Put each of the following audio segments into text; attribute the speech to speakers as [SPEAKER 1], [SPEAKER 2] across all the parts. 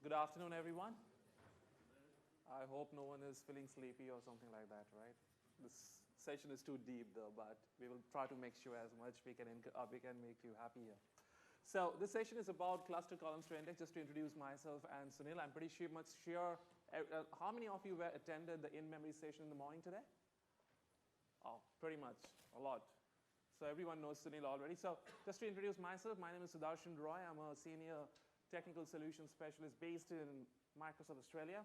[SPEAKER 1] Good afternoon, everyone. I hope no one is feeling sleepy or something like that, right? This session is too deep, though, but we will try to make sure as much we can make you happy here. So this session is about Clustered Columnstore Index. Just to introduce myself and Sunil, I'm pretty sure how many of you attended the in-memory session in the morning today? Oh, pretty much, a lot. So everyone knows Sunil already. So just to introduce myself, my name is Sudarshan Roy. I'm a senior technical solutions specialist based in Microsoft Australia.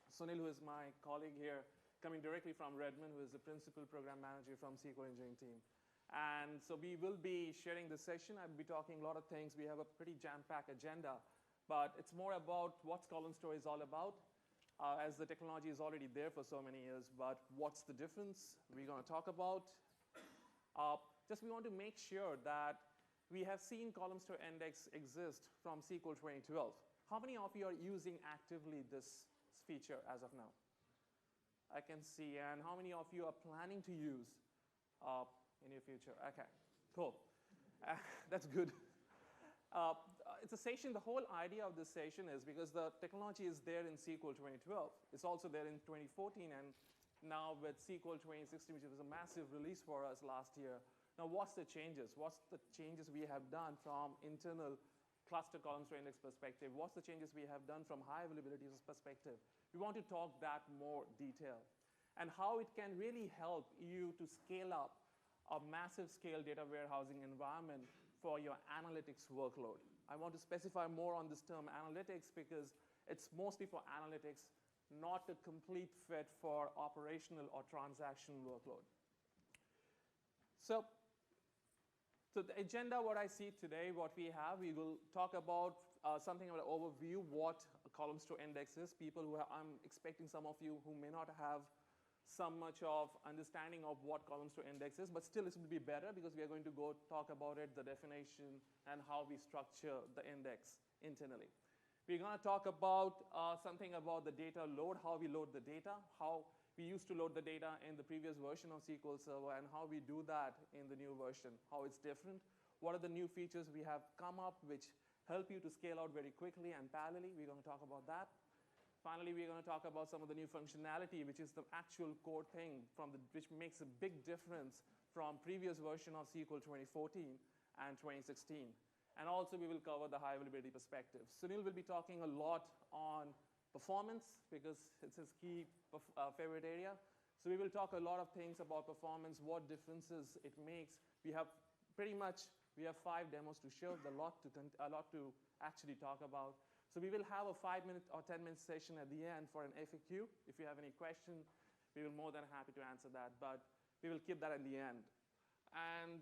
[SPEAKER 1] Sunil, who is my colleague here, coming directly from Redmond, who is the principal program manager from SQL engineering team. And so we will be sharing this session. I'll be talking a lot of things. We have a pretty jam-packed agenda, but it's more about what Columnstore is all about, as the technology is already there for so many years, but what's the difference we're going to talk about. Just we want to make sure that we have seen Columnstore Index exist from SQL 2012. How many of you are using actively this feature as of now? I can see. And how many of you are planning to use in your future? OK, cool. That's good. It's a session. The whole idea of this session is because the technology is there in SQL 2012. It's also there in 2014. And now with SQL 2016, which was a massive release for us last year. Now, what's the changes? What's the changes we have done from internal Clustered Columnstore Index perspective? What's the changes we have done from high availability perspective? We want to talk that more detail and how it can really help you to scale up a massive scale data warehousing environment for your analytics workload. I want to specify more on this term analytics because it's mostly for analytics, not a complete fit for operational or transactional workload. So the agenda, what I see today, what we have, we will talk about something about an overview, what a Columnstore Index is. People who I'm expecting some of you who may not have some much of understanding of what Columnstore Index is, but still it will be better because we are going to go talk about it, the definition, and how we structure the index internally. We're going to talk about something about the data load, how we load the data, how we used to load the data in the previous version of SQL Server, and how we do that in the new version, how it's different. What are the new features we have come up which help you to scale out very quickly and parallelly? We're going to talk about that. Finally, we're going to talk about some of the new functionality, which is the actual core thing which makes a big difference from previous version of SQL 2014 and 2016. And also, we will cover the high availability perspective. Sunil will be talking a lot on performance because it's his key favorite area. So we will talk a lot of things about performance, what differences it makes. We have 5 demos to show, a lot to actually talk about. So we will have a 5-minute or 10-minute session at the end for an FAQ. If you have any question, we will be more than happy to answer that. But we will keep that at the end. And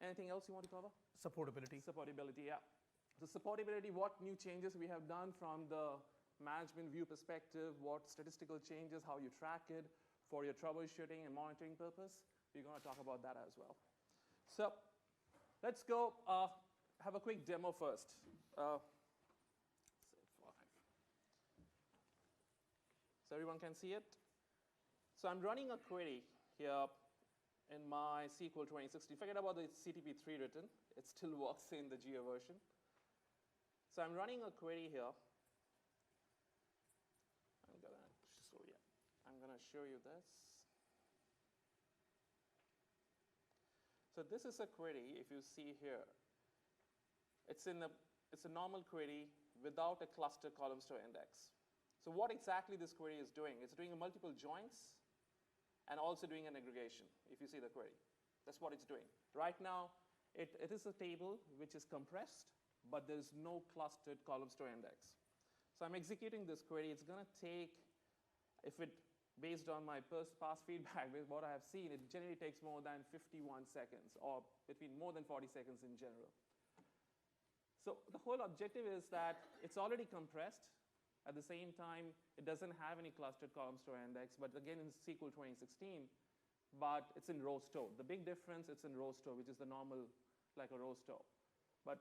[SPEAKER 1] anything else you want to cover?
[SPEAKER 2] Supportability.
[SPEAKER 1] Supportability, yeah. So supportability, what new changes we have done from the management view perspective, what statistical changes, how you track it for your troubleshooting and monitoring purpose. We're going to talk about that as well. So let's go have a quick demo first. So everyone can see it. So I'm running a query here in my SQL 2016. Forget about the CTP3 written. It still works in the GA version. So I'm running a query here. I'm going to show you this. So this is a query, if you see here. It's a normal query without a clustered Columnstore Index. So what exactly this query is doing? It's doing multiple joins and also doing an aggregation, if you see the query. That's what it's doing. Right now, it is a table which is compressed, but there's no clustered Columnstore Index. So I'm executing this query. It's going to take, based on my past feedback, with what I have seen, it generally takes more than 51 seconds, or between more than 40 seconds in general. So the whole objective is that it's already compressed. At the same time, it doesn't have any clustered Columnstore Index, but again in SQL 2016, but it's in row store. The big difference, it's in row store, which is the normal, like a row store. But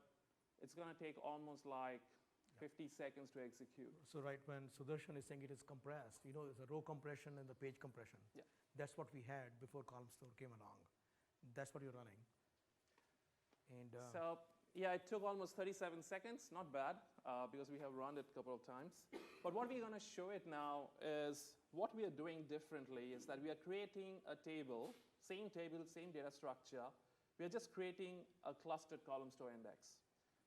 [SPEAKER 1] it's going to take almost like 50 seconds to execute.
[SPEAKER 2] So right when Sudarshan is saying it is compressed, there's a row compression and the page compression.
[SPEAKER 1] Yeah.
[SPEAKER 2] That's what we had before Columnstore came along. That's what you're running. And
[SPEAKER 1] so Yeah, it took almost 37 seconds, not bad, because we have run it a couple of times. But what we're going to show it now is what we are doing differently is that we are creating a table, same data structure. We are just creating a clustered column store index.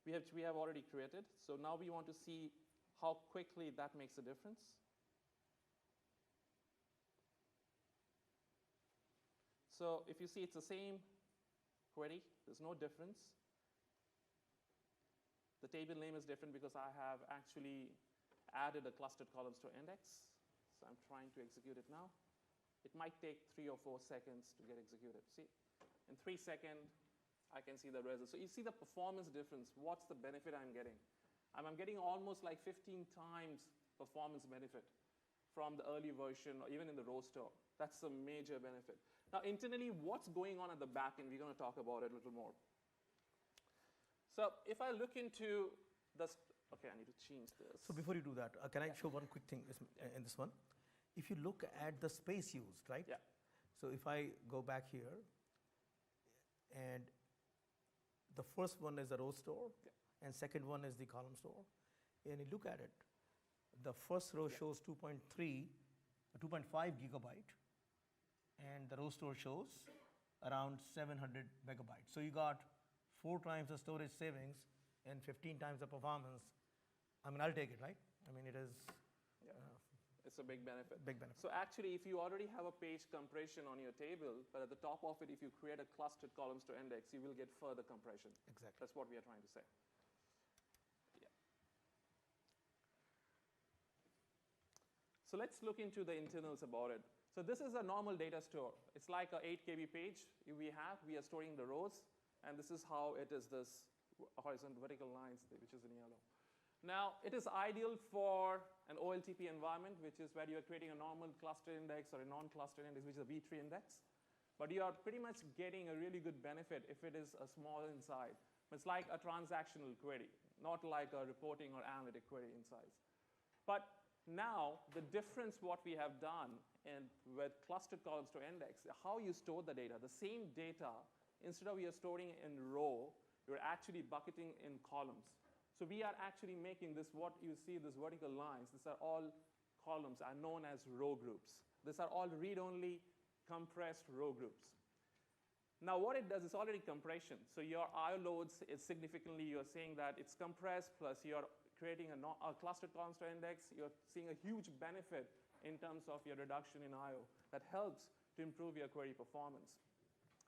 [SPEAKER 1] We have already created, so now we want to see how quickly that makes a difference. So if you see, it's the same query. There's no difference. The table name is different because I have actually added a clustered column store index. So I'm trying to execute it now. It might take 3 or 4 seconds to get executed. See, in 3 seconds, I can see the result. So you see the performance difference. What's the benefit I'm getting? I'm getting almost like 15 times performance benefit from the early version or even in the row store. That's a major benefit. Now, internally, what's going on at the back end? We're going to talk about it a little more. So if I look into this, okay, I need to change this.
[SPEAKER 2] So before you do that, can I show one quick thing in this one? If you look at the space used, right?
[SPEAKER 1] Yeah.
[SPEAKER 2] So if I go back here, and the first one is the row store, and second one is the column store, and you look at it, the first row shows 2.5 gigabyte, and the row store shows around 700 megabytes. So you got 4 times the storage savings and 15 times the performance. I mean, I'll take it, right? I mean, it is.
[SPEAKER 1] It's a big benefit.
[SPEAKER 2] Big benefit.
[SPEAKER 1] So actually, if you already have a page compression on your table, but at the top of it, if you create a clustered column store index, you will get further compression.
[SPEAKER 2] Exactly.
[SPEAKER 1] That's what we are trying to say. Yeah. So let's look into the internals about it. So this is a normal data store. It's like an 8 KB page we are storing the rows, and this is how it is, this horizontal vertical lines, which is in yellow. Now, it is ideal for an OLTP environment, which is where you are creating a normal cluster index or a non-cluster index, which is a V3 index. But you are pretty much getting a really good benefit if it is a small inside. It's like a transactional query, not like a reporting or analytic query inside. But now, the difference what we have done with clustered column store index, how you store the data, the same data, instead of you are storing in row, you're actually bucketing in columns. So we are actually making this, what you see, these vertical lines, these are all columns, are known as row groups. These are all read-only compressed row groups. Now what it does is already compression. So your IO loads is significantly, you're saying that it's compressed, plus you're creating a clustered column store index, you're seeing a huge benefit in terms of your reduction in IO. That helps to improve your query performance.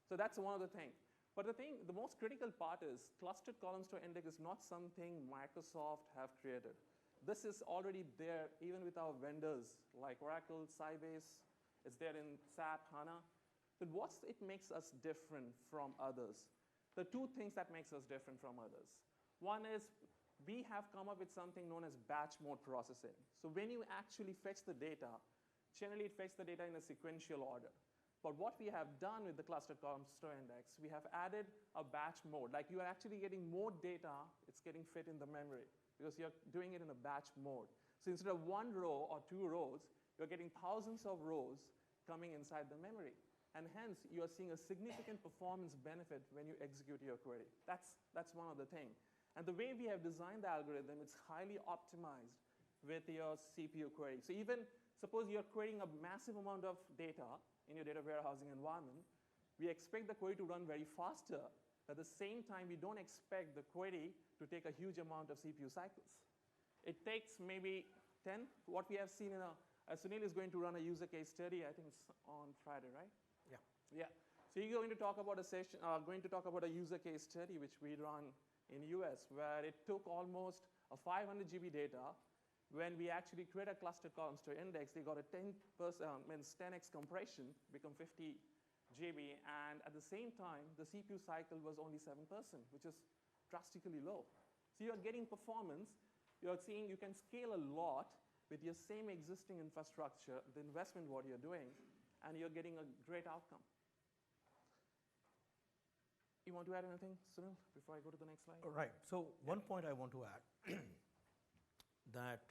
[SPEAKER 1] So that's one of the things. But the most critical part is clustered column store index is not something Microsoft have created. This is already there even with our vendors like Oracle, Sybase. It's there in SAP, HANA. But it makes us different from others? The 2 things that makes us different from others. One is we have come up with something known as batch mode processing. So when you actually fetch the data, generally it fetches the data in a sequential order. But what we have done with the clustered column store index, we have added a batch mode. Like you are actually getting more data, it's getting fit in the memory because you're doing it in a batch mode. So instead of 1 row or 2 rows, you're getting thousands of rows coming inside the memory. And hence, you're seeing a significant performance benefit when you execute your query. That's one of the things. And the way we have designed the algorithm, it's highly optimized with your CPU query. So even suppose you're querying a massive amount of data in your data warehousing environment, we expect the query to run very faster. At the same time, we don't expect the query to take a huge amount of CPU cycles. It takes maybe 10. What we have seen Sunil is going to run a user case study. I think it's on Friday, right?
[SPEAKER 2] Yeah.
[SPEAKER 1] Yeah. So you're going to talk about a user case study which we run in US, where it took almost a 500 GB data. When we actually create a clustered column store index, they got a 10x compression, become 50 GB, and at the same time, the CPU cycle was only 7%, which is drastically low. So you're getting performance. You're seeing you can scale a lot with your same existing infrastructure, the investment what you're doing, and you're getting a great outcome. You want to add anything, Sunil, before I go to the next slide?
[SPEAKER 2] Right. So one point I want to add, that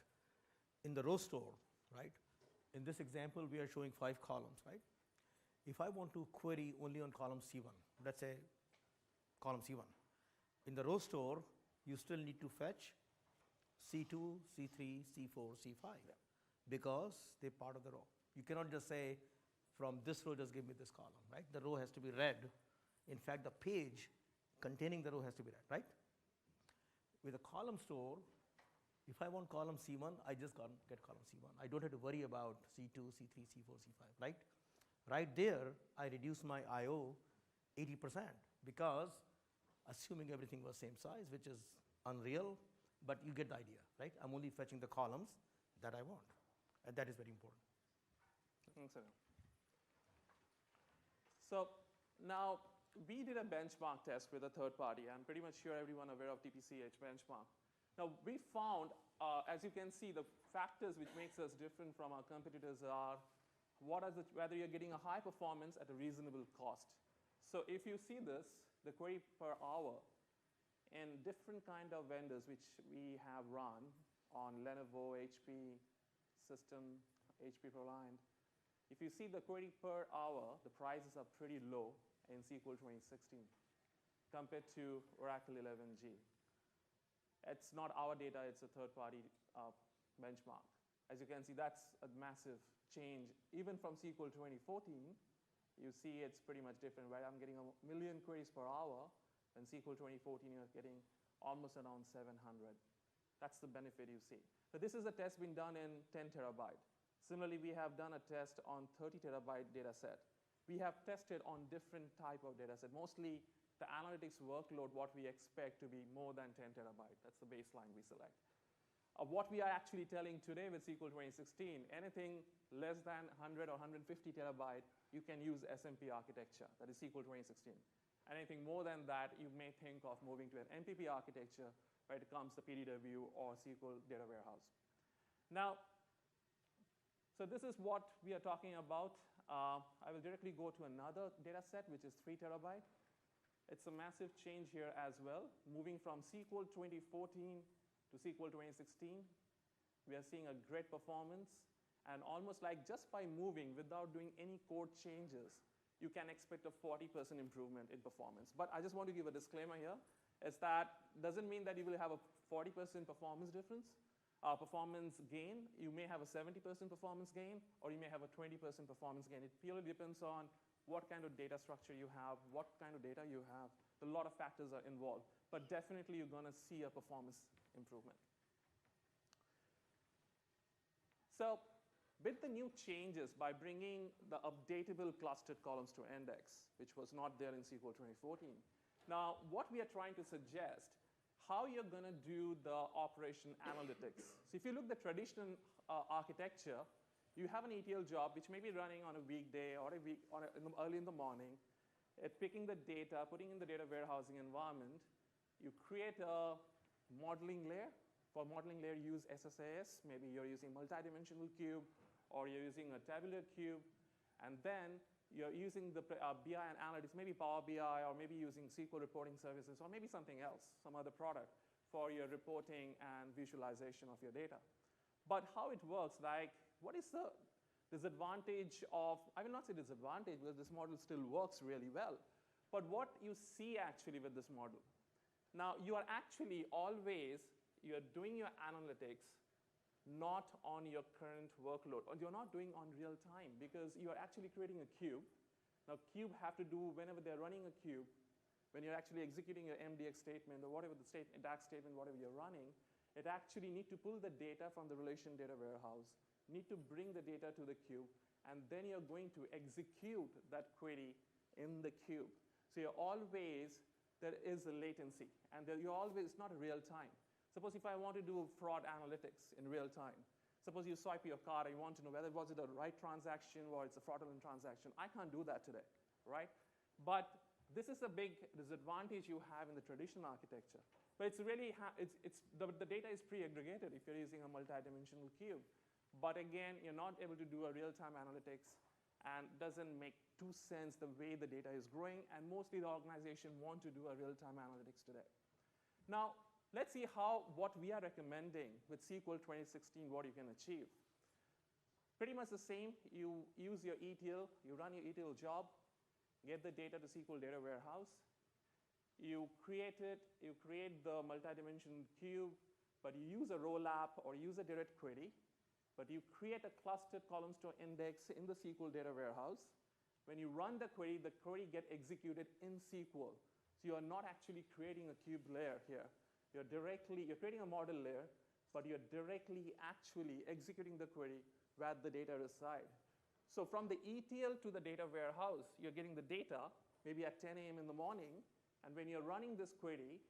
[SPEAKER 2] in the row store, right, in this example, we are showing 5 columns, right? If I want to query only on column C1, let's say column C1, In the row store, you still need to fetch C2, C3, C4, C5 because they're part of the row. You cannot just say, from this row, just give me this column, right? The row has to be read. In fact, the page containing the row has to be read, right? With a column store, if I want column C1, I just get column C1. I don't have to worry about C2, C3, C4, C5, right? Right there, I reduce my I/O 80% because assuming everything was same size, which is unreal, but you get the idea, right? I'm only fetching the columns that I want, and that is very important.
[SPEAKER 1] Excellent. So now we did a benchmark test with a third party. I'm pretty much sure everyone aware of TPCH benchmark. Now we found, as you can see, the factors which makes us different from our competitors are whether you're getting a high performance at a reasonable cost. So if you see this, the query per hour and different kind of vendors which we have run on Lenovo, HP system, HP ProLiant, if you see the query per hour, the prices are pretty low in SQL 2016 compared to Oracle 11g. It's not our data, it's a third-party benchmark. As you can see, that's a massive change. Even from SQL 2014, you see it's pretty much different, right? I'm getting 1 million queries per hour. In SQL 2014, you're getting almost around 700. That's the benefit you see. So this is a test being done in 10 terabyte. Similarly, we have done a test on 30 terabyte data set. We have tested on different type of data set, mostly the analytics workload, what we expect to be more than 10 terabyte. That's the baseline we select. What we are actually telling today with SQL 2016, anything less than 100 or 150 terabyte, you can use SMP architecture, that is SQL 2016. Anything more than that, you may think of moving to an MPP architecture, where it comes to PDW or SQL data warehouse. Now, so this is what we are talking about. I will directly go to another data set, which is 3 terabyte. It's a massive change here as well. Moving from SQL 2014 to SQL 2016, we are seeing a great performance. And almost like just by moving without doing any code changes, you can expect a 40% improvement in performance. But I just want to give a disclaimer here, is that doesn't mean that you will have a 40% performance difference. Performance gain, you may have a 70% performance gain, or you may have a 20% performance gain. It purely depends on what kind of data structure you have, what kind of data you have. A lot of factors are involved, but definitely you're going to see a performance improvement. So with the new changes, by bringing the updatable clustered columns to index, which was not there in SQL 2014, now what we are trying to suggest, how you're going to do the operation analytics. So if you look at the traditional architecture, you have an ETL job which may be running on a weekday or early in the morning, picking the data, putting in the data warehousing environment. You create a modeling layer. For modeling layer, use SSAS. Maybe you're using multidimensional cube, or you're using a tabular cube. And then you're using the BI and analytics, maybe Power BI, or maybe using SQL reporting services, or maybe something else, some other product for your reporting and visualization of your data. But how it works, like what is the disadvantage of, I will not say disadvantage because this model still works really well, but what you see actually with this model. Now you are actually always, you're doing your analytics not on your current workload, or you're not doing on real time because you're actually creating a cube. Now cube have to do, whenever they're running a cube, when you're actually executing your MDX statement or whatever the DAX statement, whatever you're running, it actually need to pull the data from the relation data warehouse, need to bring the data to the cube, and then you're going to execute that query in the cube. So you're always, there is a latency, and you're always, it's not real time. Suppose if I want to do fraud analytics in real time, suppose you swipe your card and you want to know whether was it a right transaction or it's a fraudulent transaction. I can't do that today, right? But this is a big disadvantage you have in the traditional architecture. But it's really, the data is pre-aggregated if you're using a multi-dimensional cube. But again, you're not able to do a real-time analytics, and doesn't make too sense the way the data is growing, and mostly the organization want to do a real-time analytics today. Now, let's see what we are recommending with SQL 2016, what you can achieve. Pretty much the same. You use your ETL, you run your ETL job, get the data to SQL data warehouse. You create the multi-dimensional cube, but you use a rollup or use a direct query, but you create a clustered column store index in the SQL data warehouse. When you run the query gets executed in SQL. So you are not actually creating a cube layer here. You're creating a model layer, but you're directly actually executing the query where the data reside. So from the ETL to the data warehouse, you're getting the data maybe at 10 a.m. in the morning, and when you're running this query,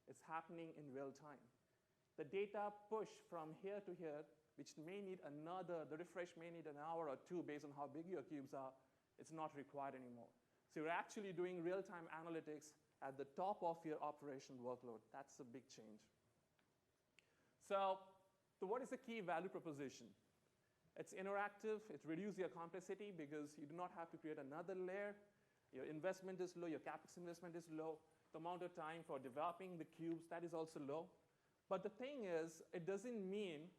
[SPEAKER 1] it's happening in real time. The data push from here to here, which may need the refresh may need an hour or two based on how big your cubes are, it's not required anymore. So you're actually doing real-time analytics at the top of your operation workload. That's a big change. So what is the key value proposition? It's interactive. It reduces your complexity because you do not have to create another layer. Your investment is low. Your CapEx investment is low. The amount of time for developing the cubes, that is also low. But the thing is, it doesn't mean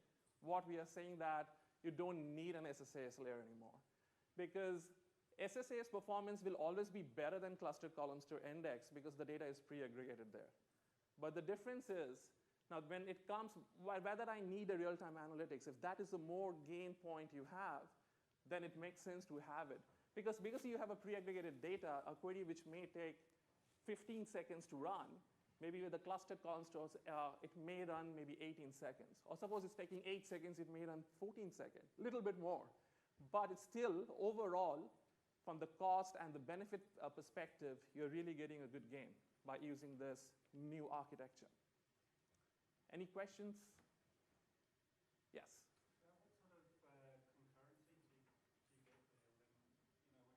[SPEAKER 1] what we are saying that you don't need an SSAS layer anymore. Because SSAS performance will always be better than clustered column store index because the data is pre-aggregated there. But the difference is, now when it comes, whether I need a real-time analytics, if that is the more gain point you have, then it makes sense to have it. Because you have a pre-aggregated data, a query which may take 15 seconds to run, maybe with the clustered column stores, it may run maybe 18 seconds. Or suppose it's taking 8 seconds, it may run 14 seconds, a little bit more. But it's still, overall, from the cost and the benefit perspective, you're really getting a good gain by using this new architecture. Any questions? Yes.
[SPEAKER 3] What sort of concurrency do you get there when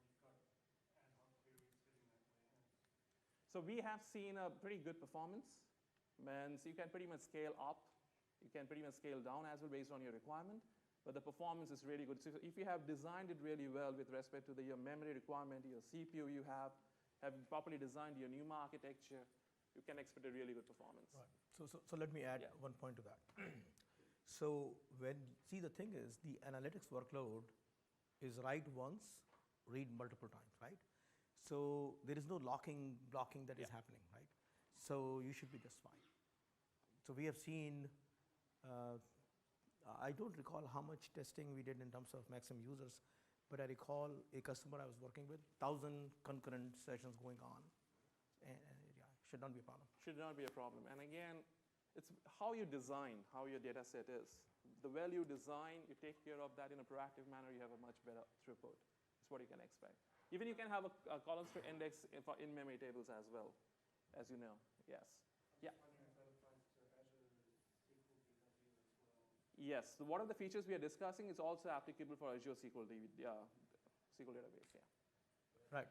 [SPEAKER 3] you've got ad hoc queries sitting that warehouse?
[SPEAKER 1] So we have seen a pretty good performance. So you can pretty much scale up. You can pretty much scale down as well based on your requirement. But the performance is really good. So if you have designed it really well with respect to your memory requirement, your CPU you have properly designed your NUMA architecture, you can expect a really good performance.
[SPEAKER 2] Right. So let me add one point to that. So the thing is, the analytics workload is write once, read multiple times, right? So there is no blocking that is happening, right? So you should be just fine. So we have seen, I don't recall how much testing we did in terms of maximum users, but I recall a customer I was working with, 1,000 concurrent sessions going on, and should not be a problem.
[SPEAKER 1] Should not be a problem. And again, it's how you design, how your data set is. The well you design, you take care of that in a proactive manner, you have a much better throughput. That's what you can expect. Even you can have a column store index for in-memory tables as well, as you know. Yes. Yeah. Yes. So one of the features we are discussing is also applicable for Azure SQL database. Yeah.
[SPEAKER 2] Right.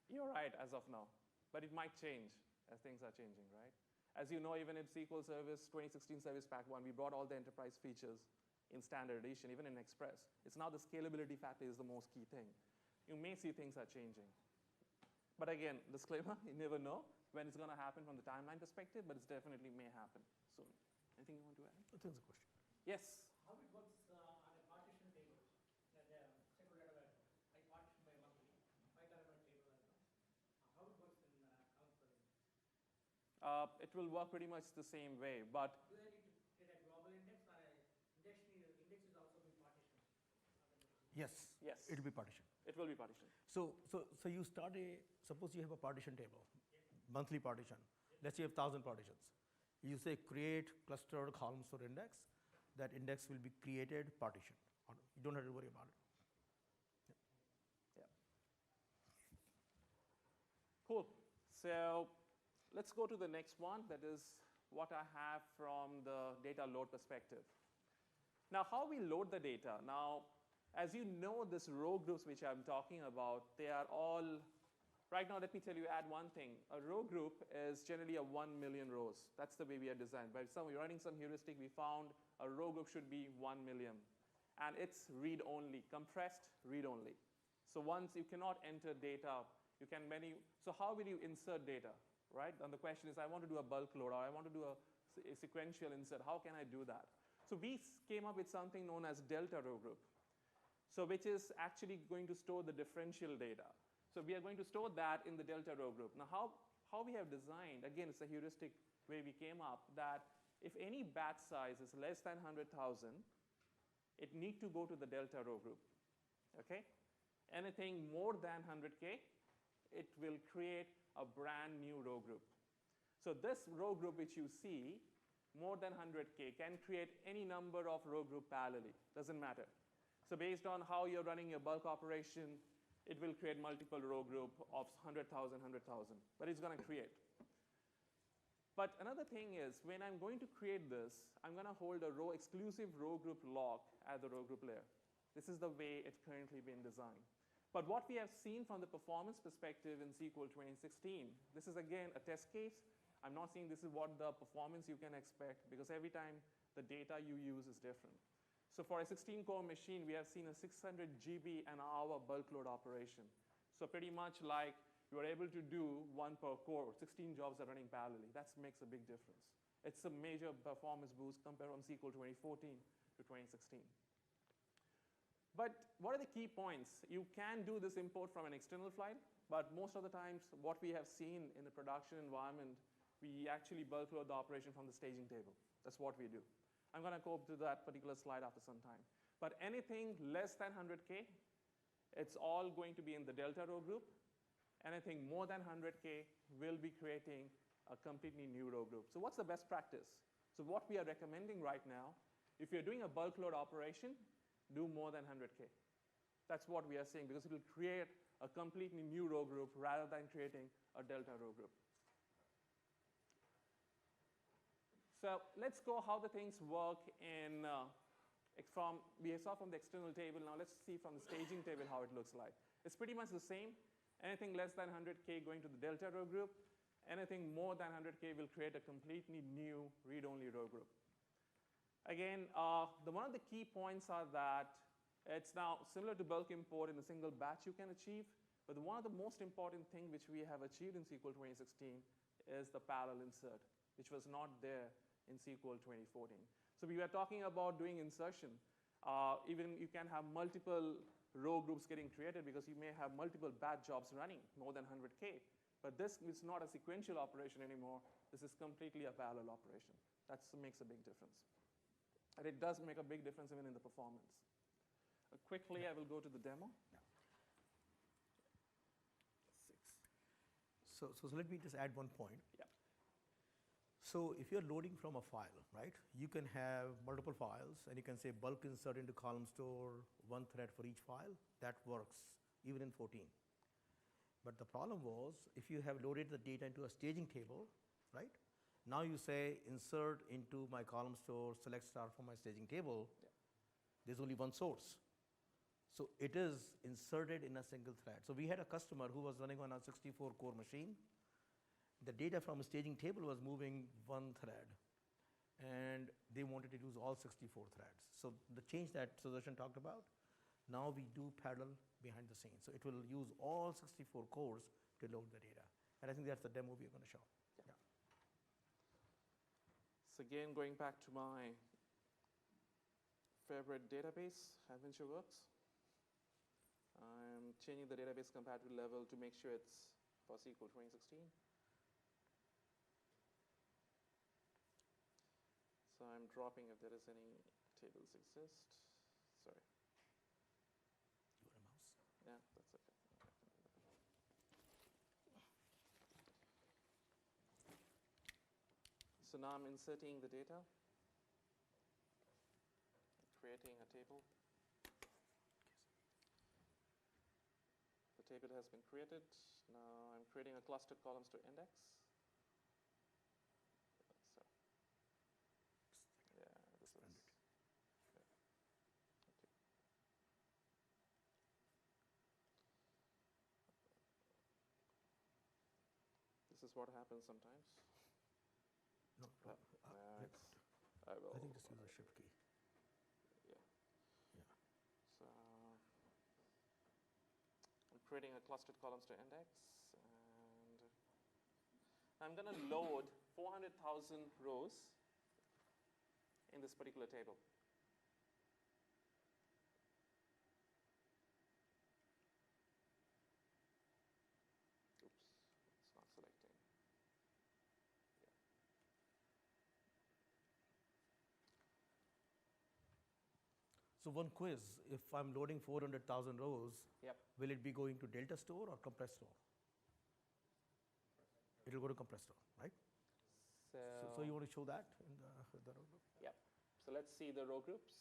[SPEAKER 1] You're right as of now, but it might change as things are changing, right? As you know, even in SQL Service 2016 Service Pack 1, we brought all the enterprise features in standard edition, even in Express. It's now the scalability factor is the most key thing. You may see things are changing. But again, disclaimer, you never know when it's going to happen from the timeline perspective, but it definitely may happen soon. Anything you want to add?
[SPEAKER 2] I think it's a question.
[SPEAKER 1] Yes.
[SPEAKER 4] How it works on a partition table, SQL data warehouse, I partition by monthly, 5 column table as well. How it works in column
[SPEAKER 1] It will work pretty much the same way, but
[SPEAKER 4] do I need to create a global index or index is also being partitioned?
[SPEAKER 2] Yes.
[SPEAKER 1] Yes.
[SPEAKER 2] It will be partitioned.
[SPEAKER 1] It will be partitioned.
[SPEAKER 2] So you start suppose you have a partition table, monthly partition. Let's say you have 1,000 partitions. You say create clustered column store index. That index will be created, partitioned. You don't have to worry about it.
[SPEAKER 1] Yeah. Cool. So let's go to the next one. That is what I have from the data load perspective. Now, how we load the data. Now, as you know, this row groups which I'm talking about, they are all, right now, let me tell you, add one thing. A row group is generally a 1 million rows. That's the way we are designed. But we're running some heuristic, we found a row group should be 1 million. And it's read-only, compressed read-only. So once you cannot enter data, so how will you insert data, right? And the question is, I want to do a bulk load, or I want to do a sequential insert. How can I do that? So we came up with something known as delta row group. So which is actually going to store the differential data. So we are going to store that in the delta row group. Now how we have designed, again, it's a heuristic way we came up, that if any batch size is less than 100,000, it need to go to the delta row group, okay? Anything more than 100K, it will create a brand new row group. So this row group which you see, more than 100K, can create any number of row group parallelly, doesn't matter. So based on how you're running your bulk operation, it will create multiple row group of 100,000, 100,000, but it's going to create. But another thing is, when I'm going to create this, I'm going to hold a exclusive row group lock at the row group layer. This is the way it's currently been designed. But what we have seen from the performance perspective in SQL 2016, this is again a test case. I'm not saying this is what the performance you can expect, because every time the data you use is different. So for a 16-core machine, we have seen a 600 GB an hour bulk load operation. So pretty much like you are able to do 1 per core, 16 jobs are running parallelly. That makes a big difference. It's a major performance boost compared from SQL 2014 to 2016. But what are the key points? You can do this import from an external file, but most of the times what we have seen in the production environment, we actually bulk load the operation from the staging table. That's what we do. I'm going to go to that particular slide after some time. But anything less than 100K, it's all going to be in the delta row group. Anything more than 100K will be creating a completely new row group. So what's the best practice? So what we are recommending right now, if you're doing a bulk load operation, do more than 100K. That's what we are saying, because it will create a completely new row group rather than creating a delta row group. So let's go how the things work in we saw from the external table. Now let's see from the staging table how it looks like. It's pretty much the same. Anything less than 100K going to the delta row group. Anything more than 100K will create a completely new read-only row group. Again, one of the key points are that it's now similar to bulk import in a single batch you can achieve. But one of the most important things which we have achieved in SQL 2016 is the parallel insert, which was not there in SQL 2014. So we were talking about doing insertion. Even you can have multiple row groups getting created because you may have multiple batch jobs running, more than 100K. But this is not a sequential operation anymore. This is completely a parallel operation. That makes a big difference. And it does make a big difference even in the performance. Quickly, I will go to the demo.
[SPEAKER 2] So let me just add one point.
[SPEAKER 1] Yeah.
[SPEAKER 2] So if you're loading from a file, right, you can have multiple files, and you can say bulk insert into column store, one thread for each file. That works, even in 14. But the problem was, if you have loaded the data into a staging table, right, now you say insert into my column store, select star from my staging table.
[SPEAKER 1] Yeah.
[SPEAKER 2] There's only one source. So it is inserted in a single thread. So we had a customer who was running on a 64-core machine. The data from a staging table was moving one thread, and they wanted to use all 64 threads. So the change that Sudarshan talked about, now we do parallel behind the scenes. So it will use all 64 cores to load the data. And I think that's the demo we're going to show.
[SPEAKER 1] Yeah. So again, going back to my favorite database, AdventureWorks. I'm changing the database compatibility level to make sure it's for SQL 2016. So I'm dropping if there is any tables exist. Sorry.
[SPEAKER 2] You want a mouse?
[SPEAKER 1] Yeah, that's okay. So now I'm inserting the data, creating a table. The table has been created. Now I'm creating a clustered columnstore index. So, yeah, this is. Yeah. Okay. This is what happens sometimes.
[SPEAKER 2] No problem.
[SPEAKER 1] I will.
[SPEAKER 2] I think just use a shift key.
[SPEAKER 1] Yeah.
[SPEAKER 2] Yeah.
[SPEAKER 1] So I'm creating a clustered columnstore index, and I'm going to load 400,000 rows in this particular table.
[SPEAKER 2] So one quiz, if I'm loading 400,000 rows,
[SPEAKER 1] Yep.
[SPEAKER 2] will it be going to Delta Store or Compress Store? It'll go to Compress Store, right? So you want to show that in the row group?
[SPEAKER 1] Yep. So let's see the row groups.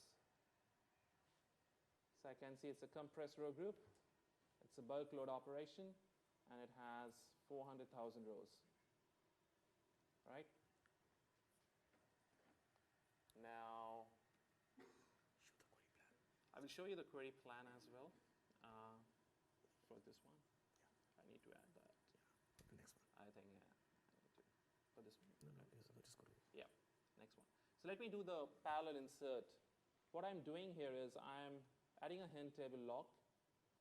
[SPEAKER 1] So I can see it's a compressed row group. It's a bulk load operation, and it has 400,000 rows. Right? Now, I will show you the query plan as well for this one. I need to add that.
[SPEAKER 2] The next one.
[SPEAKER 1] I think, yeah, I need to. For this one.
[SPEAKER 2] No, just go to
[SPEAKER 1] Yeah, next one. So let me do the parallel insert. What I'm doing here is I'm adding a hint table lock.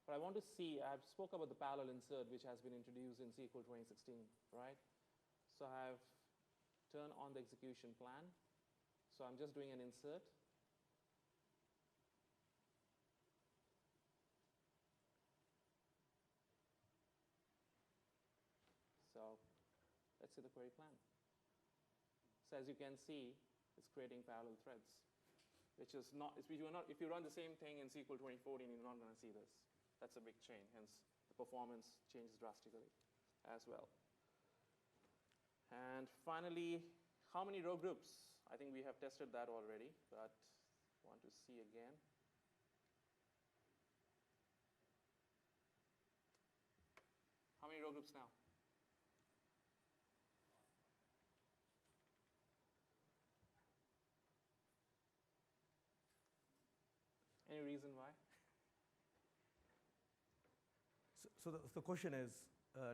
[SPEAKER 1] But I want to see, I've spoke about the parallel insert which has been introduced in SQL 2016, right? So I've turned on the execution plan. So I'm just doing an insert. So let's see the query plan. So as you can see, it's creating parallel threads, which is not, if you run the same thing in SQL 2014, you're not going to see this. That's a big change, hence the performance changes drastically as well. And finally, how many row groups? I think we have tested that already, but want to see again. How many row groups now? Any reason why?
[SPEAKER 2] So the question is,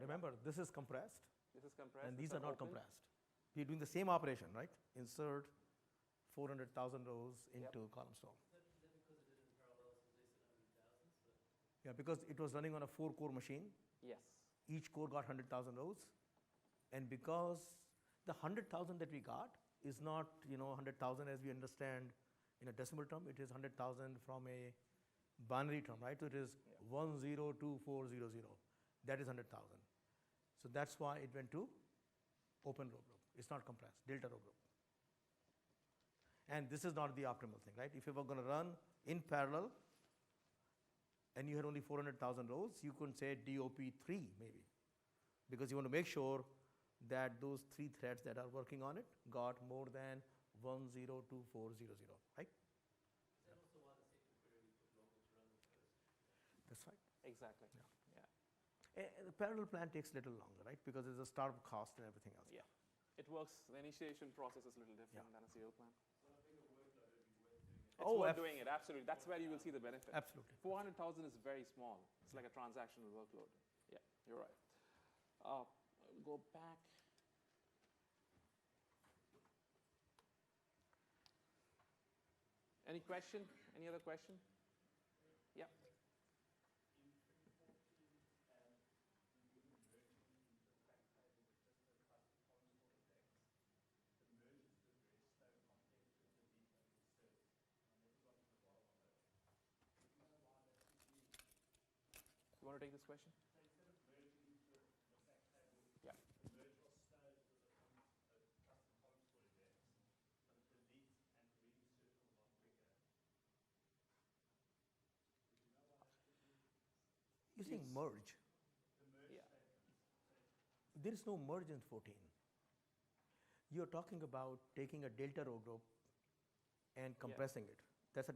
[SPEAKER 2] remember, this is compressed,
[SPEAKER 1] This is compressed.
[SPEAKER 2] and these are not
[SPEAKER 1] open.
[SPEAKER 2] compressed. We're doing the same operation, right? Insert 400,000 rows into column store.
[SPEAKER 4] Is that because it did it in parallel, so they said 100,000? So
[SPEAKER 2] Yeah, because it was running on a 4-core machine.
[SPEAKER 1] Yes.
[SPEAKER 2] Each core got 100,000 rows. And because the 100,000 that we got is not 100,000 as we understand in a decimal term, it is 100,000 from a binary term, right? So it is 102400. That is 100,000. So that's why it went to open row group. It's not compressed, delta row group. And this is not the optimal thing, right? If you were going to run in parallel and you had only 400,000 rows, you could say DOP3 maybe, because you want to make sure that those 3 threads that are working on it got more than 102400, right?
[SPEAKER 4] is that also why the second query we took longer to run than the first?
[SPEAKER 2] That's right.
[SPEAKER 1] Exactly.
[SPEAKER 2] Yeah. The parallel plan takes a little longer, right? Because there's a startup cost and everything else.
[SPEAKER 1] Yeah. It works, the initiation process is a little different
[SPEAKER 2] Yeah.
[SPEAKER 1] than a serial plan.
[SPEAKER 3] So I think a workload would be worth doing it.
[SPEAKER 1] It's worth doing it, absolutely. That's where you will see the benefit.
[SPEAKER 2] Absolutely.
[SPEAKER 1] 400,000 is very small. It's like a transactional workload. Yeah, you're right. I'll go back. Any question? Any other question? Yeah.
[SPEAKER 3] In 2014, when we were merging into the fact table with just the clustered columnstore index, the merges did very slow compared to the deep learning inserts. And I never got to the bottom of it. Do you know why that would be?
[SPEAKER 1] You want to take this question?
[SPEAKER 3] So instead of merging into the fact table,
[SPEAKER 1] Yeah.
[SPEAKER 3] the merge was slow with a clustered columnstore index, but the delete and reinsert was a lot quicker. Do you know why that would be?
[SPEAKER 2] You're saying
[SPEAKER 1] Yes.
[SPEAKER 2] merge.
[SPEAKER 3] The merge
[SPEAKER 1] Yeah.
[SPEAKER 3] statements.
[SPEAKER 2] There is no merge in 14. You're talking about taking a delta row group and compressing it. That's a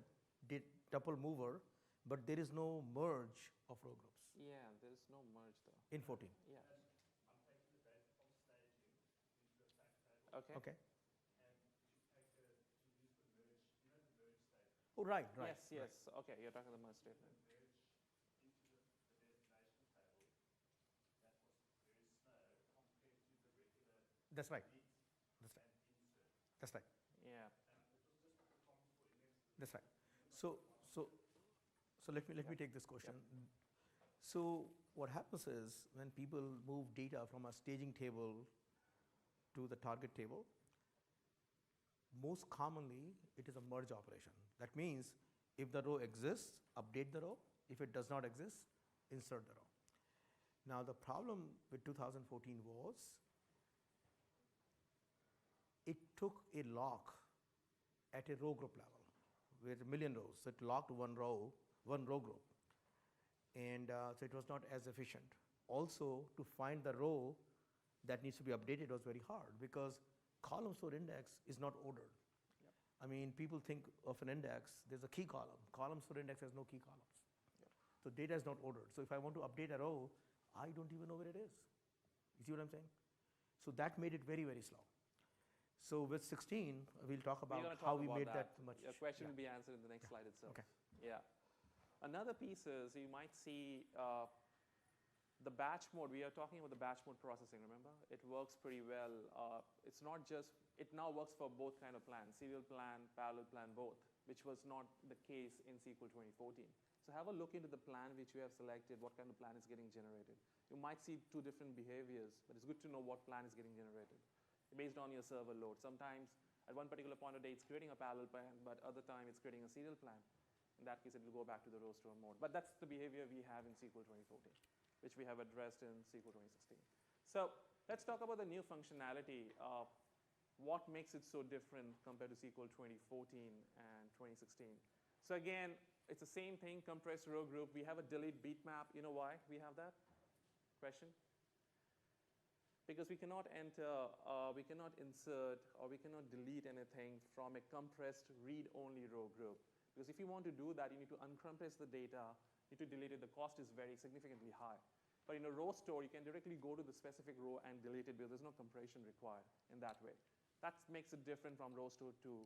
[SPEAKER 2] tuple mover, but there is no merge of row groups
[SPEAKER 1] Yeah, there's no merge though.
[SPEAKER 2] in 14.
[SPEAKER 1] Yeah.
[SPEAKER 3] I'm taking the data from staging into the fact table.
[SPEAKER 1] Okay.
[SPEAKER 2] Okay.
[SPEAKER 3] And to use the merge, you know the merge statement.
[SPEAKER 2] Oh, right, right.
[SPEAKER 1] Yes, yes. Okay, you're talking the merge
[SPEAKER 3] The
[SPEAKER 1] statement.
[SPEAKER 3] merge into the designation table, that was very slow compared to the regular
[SPEAKER 2] That's right.
[SPEAKER 3] delete
[SPEAKER 2] That's right.
[SPEAKER 3] and insert.
[SPEAKER 2] That's right.
[SPEAKER 1] Yeah.
[SPEAKER 3] And it was just with the columnstore index.
[SPEAKER 2] That's right. So let me take this question. So what happens is when people move data from a staging table to the target table, most commonly it is a merge operation. That means if the row exists, update the row. If it does not exist, insert the row. Now the problem with 2014 was it took a lock at a row group level, with a million rows. So it locked one row group. And so it was not as efficient. Also, to find the row that needs to be updated was very hard because column store index is not ordered.
[SPEAKER 1] Yep.
[SPEAKER 2] I mean, people think of an index, there's a key column. Column store index has no key columns.
[SPEAKER 1] Yep.
[SPEAKER 2] So data is not ordered. So if I want to update a row, I don't even know where it is. You see what I'm saying? So that made it very, very slow. So with 16, we'll talk about how we made that much.
[SPEAKER 1] Your question
[SPEAKER 2] yeah.
[SPEAKER 1] will be answered in the next slide itself.
[SPEAKER 2] Okay.
[SPEAKER 1] Yeah. Another piece is you might see the batch mode. We are talking about the batch mode processing, remember? It works pretty well. It's not just, it now works for both kind of plans, serial plan, parallel plan, both, which was not the case in SQL 2014. So have a look into the plan which you have selected, what kind of plan is getting generated. You might see two different behaviors, but it's good to know what plan is getting generated based on your server load. Sometimes at one particular point of day, it's creating a parallel plan, but other time it's creating a serial plan. In that case, it will go back to the row store mode. But that's the behavior we have in SQL 2014, which we have addressed in SQL 2016. So let's talk about the new functionality. What makes it so different compared to SQL 2014 and 2016? So again, it's the same thing, compressed row group. We have a delete beat map. You know why we have that? Question? Because we cannot enter, we cannot insert, or we cannot delete anything from a compressed read-only row group. Because if you want to do that, you need to uncompress the data, you need to delete it. The cost is very significantly high. But in a row store, you can directly go to the specific row and delete it because there's no compression required in that way. That makes it different from row store to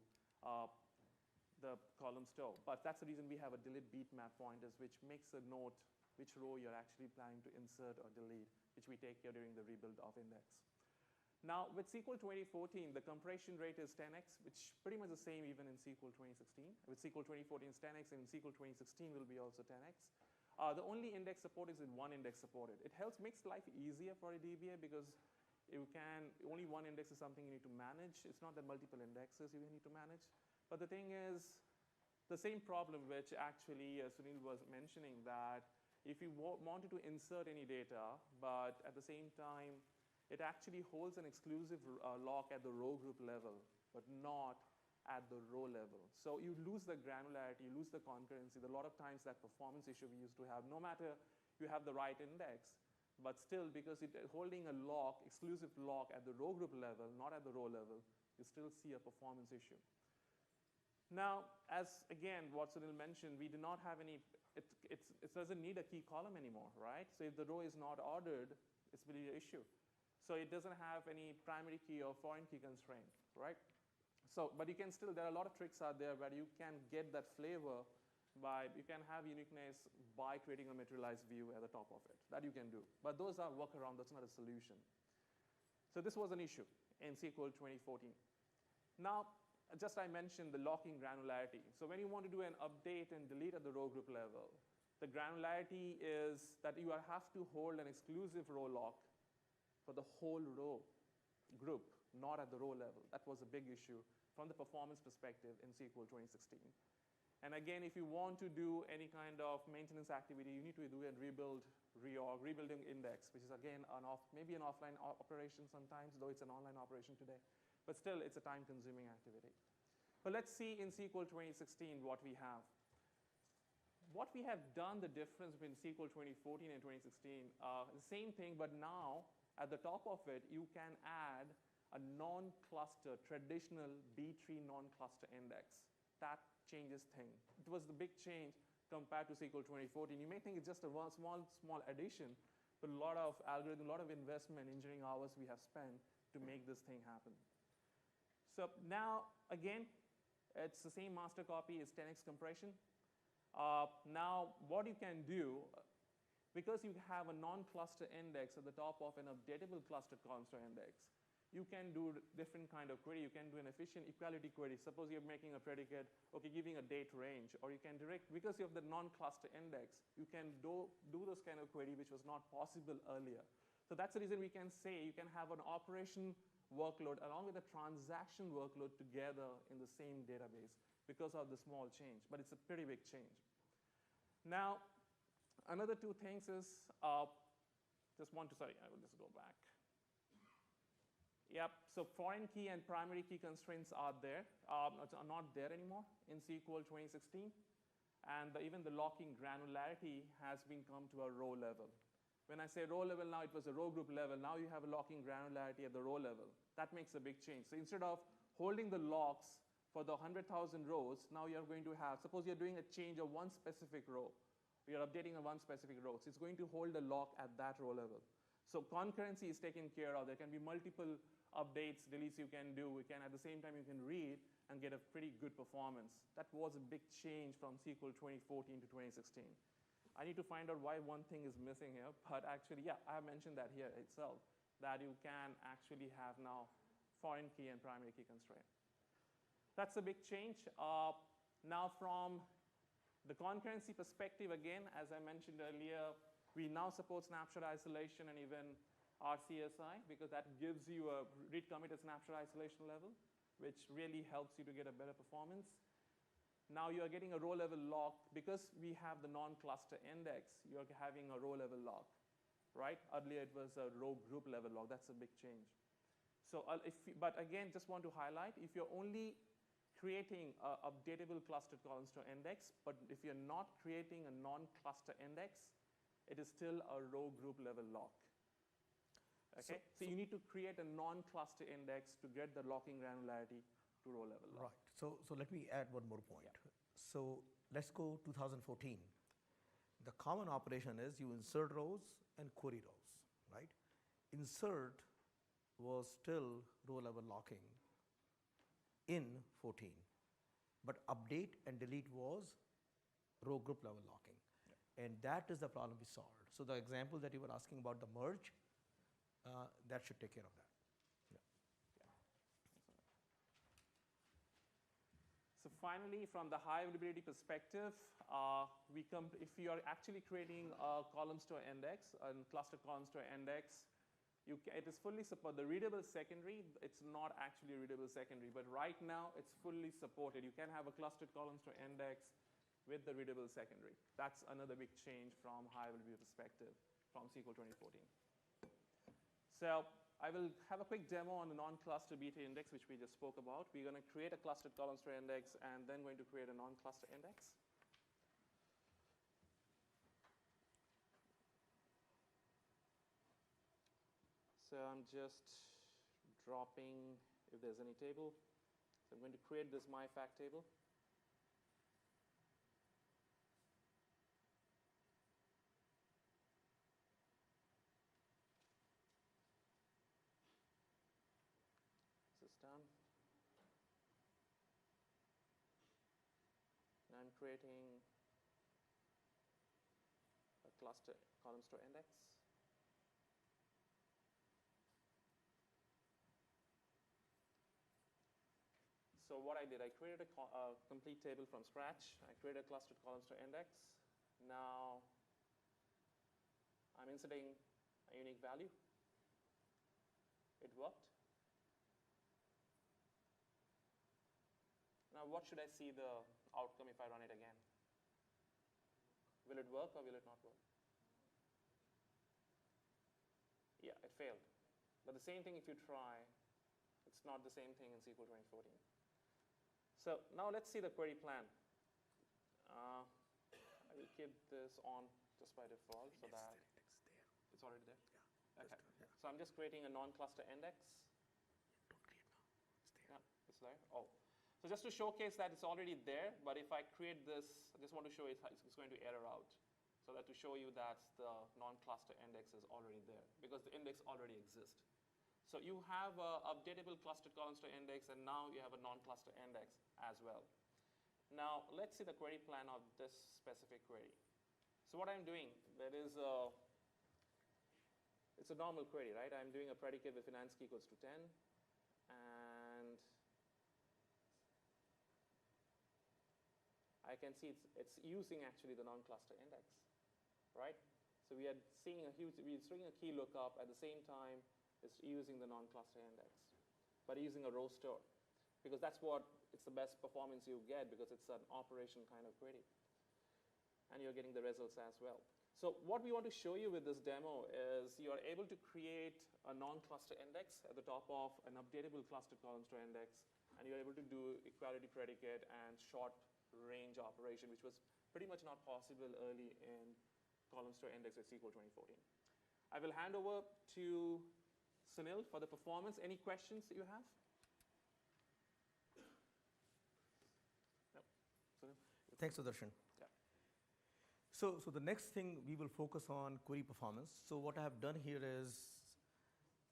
[SPEAKER 1] the column store. But that's the reason we have a delete beat map pointers, which makes a note which row you're actually planning to insert or delete, which we take care during the rebuild of index. Now, with SQL 2014, the compression rate is 10x, which pretty much the same even in SQL 2016. With SQL 2014 is 10x, and in SQL 2016 will be also 10x. The only index support is in one index supported. It makes life easier for a DBA because only one index is something you need to manage. It's not that multiple indexes you need to manage. But the thing is, the same problem which actually Sunil was mentioning, that if you wanted to insert any data, but at the same time, it actually holds an exclusive lock at the row group level, but not at the row level. So you lose the granularity, you lose the concurrency. A lot of times that performance issue we used to have, no matter you have the right index, but still because it's holding a lock, exclusive lock at the row group level, not at the row level, you still see a performance issue. Now, as again, what Sunil mentioned, we do not have any, it doesn't need a key column anymore, right? So if the row is not ordered, it's really an issue. So it doesn't have any primary key or foreign key constraint, right? So, but you can still, there are a lot of tricks out there where you can get that flavor by, you can have uniqueness by creating a materialized view at the top of it. That you can do. But those are workaround, that's not a solution. So this was an issue in SQL 2014. Now, just I mentioned the locking granularity. So when you want to do an update and delete at the row group level, the granularity is that you have to hold an exclusive row lock for the whole row group, not at the row level. That was a big issue from the performance perspective in SQL 2016. And again, if you want to do any kind of maintenance activity, you need to do a rebuilding index, which is again maybe an offline operation sometimes, though it's an online operation today. But still, it's a time-consuming activity. But let's see in SQL 2016 what we have. What we have done, the difference between SQL 2014 and 2016, the same thing, but now at the top of it, you can add a non-cluster, traditional B-tree non-cluster index. That changes things. It was the big change compared to SQL 2014. You may think it's just a small addition, but a lot of algorithm, a lot of investment, engineering hours we have spent to make this thing happen. So now, again, it's the same master copy, it's 10x compression. Now, what you can do, because you have a non-cluster index at the top of an updatable clustered columnstore index, you can do different kind of query. You can do an efficient equality query. Suppose you're making a predicate, okay, giving a date range, or you can because you have the non-cluster index, you can do those kind of query which was not possible earlier. So that's the reason we can say you can have an operation workload along with a transaction workload together in the same database because of the small change, but it's a pretty big change. Now, another two things is, I will just go back. Yep, so foreign key and primary key constraints are there, are not there anymore in SQL 2016. And even the locking granularity has been come to a row level. When I say row level now, it was a row group level. Now you have a locking granularity at the row level. That makes a big change. So instead of holding the locks for the 100,000 rows, now you're going to have, suppose you're doing a change of one specific row. You're updating on one specific row. So it's going to hold the lock at that row level. So concurrency is taken care of. There can be multiple updates, deletes you can do. At the same time, you can read and get a pretty good performance. That was a big change from SQL 2014 to 2016. I need to find out why one thing is missing here, but actually, yeah, I have mentioned that here itself, that you can actually have now foreign key and primary key constraint. That's a big change. Now from the concurrency perspective, again, as I mentioned earlier, we now support snapshot isolation and even RCSI, because that gives you a read commit at snapshot isolation level, which really helps you to get a better performance. Now you're getting a row level lock. Because we have the non-cluster index, you're having a row level lock, right? Earlier it was a row group level lock. That's a big change. So, but again, just want to highlight, if you're only creating a updatable clustered column store index, but if you're not creating a non-cluster index, it is still a row group level lock. Okay, so you need to create a non-cluster index to get the locking granularity to row level lock.
[SPEAKER 2] Right. So let me add one more point.
[SPEAKER 1] Yeah.
[SPEAKER 2] So let's go 2014. The common operation is you insert rows and query rows, right? Insert was still row level locking in 14, but update and delete was row group level locking. Yeah. And that is the problem we solved. So the example that you were asking about the merge, that should take care of that. Yeah.
[SPEAKER 1] So finally, from the high availability perspective, if you are actually creating a column store index, a clustered column store index, it is fully supported. The readable secondary, it's not actually a readable secondary, but right now it's fully supported. You can have a clustered column store index with the readable secondary. That's another big change from high availability perspective from SQL 2014. So I will have a quick demo on the non-cluster beta index, which we just spoke about. We're going to create a clustered column store index and then going to create a non-cluster index. So I'm just dropping if there's any table. So I'm going to create this my fact table. Done. Now I'm creating a cluster column store index. So what I did, I created a complete table from scratch. I created a clustered column store index. Now I'm inserting a unique value. It worked. Now, what should I see the outcome if I run it again? Will it work or will it not work? Yeah, it failed. But the same thing if you try, it's not the same thing in SQL 2014. So now let's see the query plan. I will keep this on just by default so that it's already there. Yeah. Okay. Yeah. So I'm just creating a non-cluster index.
[SPEAKER 2] Don't create now. It's there.
[SPEAKER 1] Yeah, it's there. Oh. So just to showcase that it's already there, but if I create this, I just want to show it, it's going to error out. So that to show you that the non-cluster index is already there, because the index already exists. So you have an updatable clustered column store index, and now you have a non-cluster index as well. Now let's see the query plan of this specific query. So what I'm doing, it's a normal query, right? I'm doing a predicate with finance key equals to 10, and I can see it's using actually the non-cluster index, right? So we're seeing a key lookup at the same time it's using the non-cluster index, but using a row store, because it's the best performance you get because it's an operation kind of query, and you're getting the results as well. So what we want to show you with this demo is you are able to create a non-cluster index at the top of an updatable clustered column store index, and you're able to do equality predicate and short range operation, which was pretty much not possible early in column store index with SQL 2014. I will hand over to Sunil for the performance. Any questions that you have? No. Sunil?
[SPEAKER 2] Thanks, Sudarshan.
[SPEAKER 1] Yeah.
[SPEAKER 2] So the next thing we will focus on query performance. So what I have done here is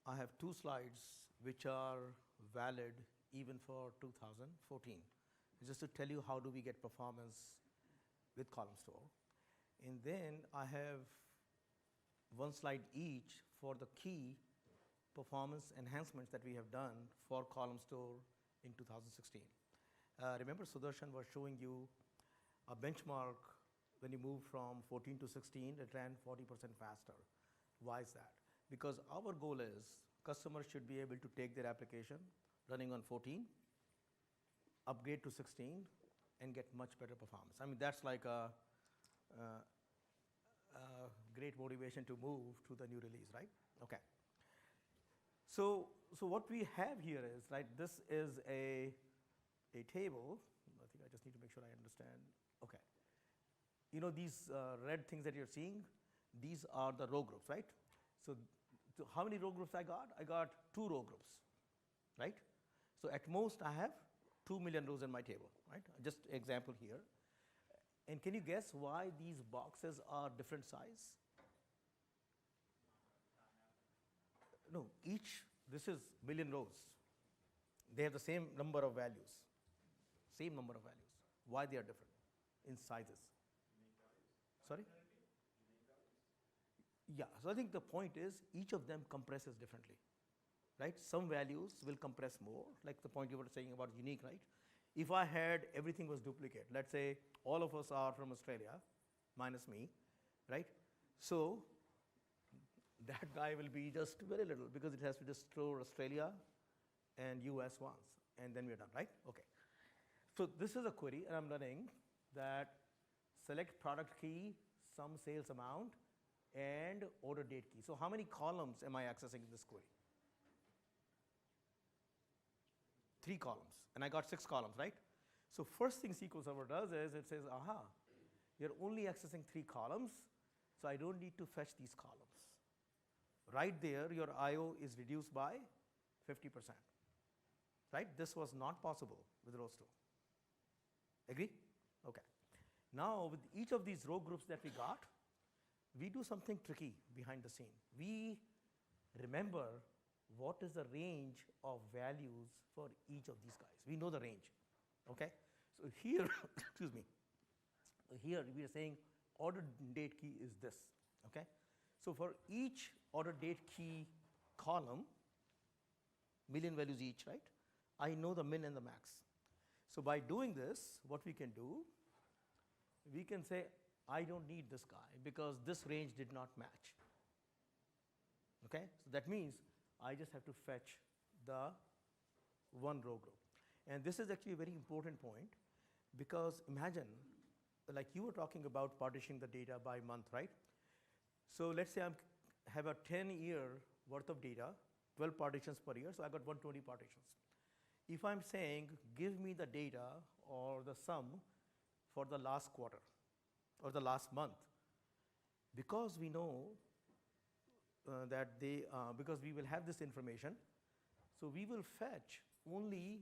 [SPEAKER 2] I have 2 slides which are valid even for 2014. Just to tell you how do we get performance with column store. And then I have 1 slide each for the key performance enhancements that we have done for column store in 2016. Remember Sudarshan was showing you a benchmark when you move from 14 to 16, it ran 40% faster. Why is that? Because our goal is customers should be able to take their application running on 14, upgrade to 16, and get much better performance. I mean, that's like a great motivation to move to the new release, right? Okay. So what we have here is, right, this is a table. I think I just need to make sure I understand. Okay. You know these red things that you're seeing? These are the row groups, right? So how many row groups I got? I got 2 row groups, right? So at most I have 2 million rows in my table, right? Just example here. And can you guess why these boxes are different size? No, this is million rows. They have the same number of values. Same number of values. Why they are different in sizes? Sorry? Yeah, so I think the point is each of them compresses differently, right? Some values will compress more, like the point you were saying about unique, right? If I had everything was duplicate, let's say all of us are from Australia, minus me, right? So that guy will be just very little because it has to just store Australia and US once, and then we're done, right? Okay. So this is a query, and I'm running that select product key, sum sales amount, and order date key. So how many columns am I accessing in this query? 3 columns, and I got 6 columns, right? So first thing SQL Server does is it says, aha, you're only accessing 3 columns, so I don't need to fetch these columns. Right there, your I/O is reduced by 50%, right? This was not possible with row store. Agree? Okay. Now, with each of these row groups that we got, we do something tricky behind the scene. We remember what is the range of values for each of these guys. We know the range, okay? So here, excuse me, here we are saying order date key is this, okay? So for each order date key column, million values each, right? I know the min and the max. So by doing this, what we can do, we can say, I don't need this guy because this range did not match. Okay? So that means I just have to fetch the 1 row group. And this is actually a very important point because imagine, like you were talking about partitioning the data by month, right? So let's say I have a 10-year worth of data, 12 partitions per year, so I got 120 partitions. If I'm saying, give me the data or the sum for the last quarter or the last month, because we know because we will have this information, so we will fetch only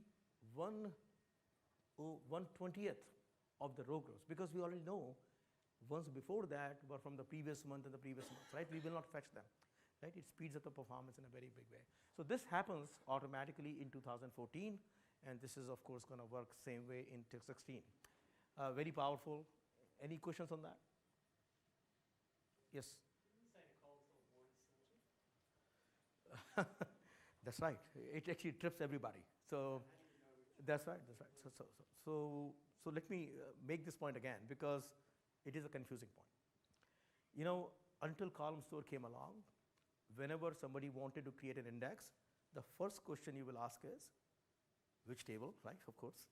[SPEAKER 2] 1/20th of the row groups because we already know ones before that were from the previous month and the previous month, right? We will not fetch them, right? It speeds up the performance in a very big way. So this happens automatically in 2014, and this is of course going to work same way in 2016. Very powerful. Any questions on that? Yes. That's right. It actually trips everybody. So that's right. That's right. So let me make this point again because it is a confusing point. You know, until column store came along, whenever somebody wanted to create an index, the first question you will ask is, which table, right? Of course.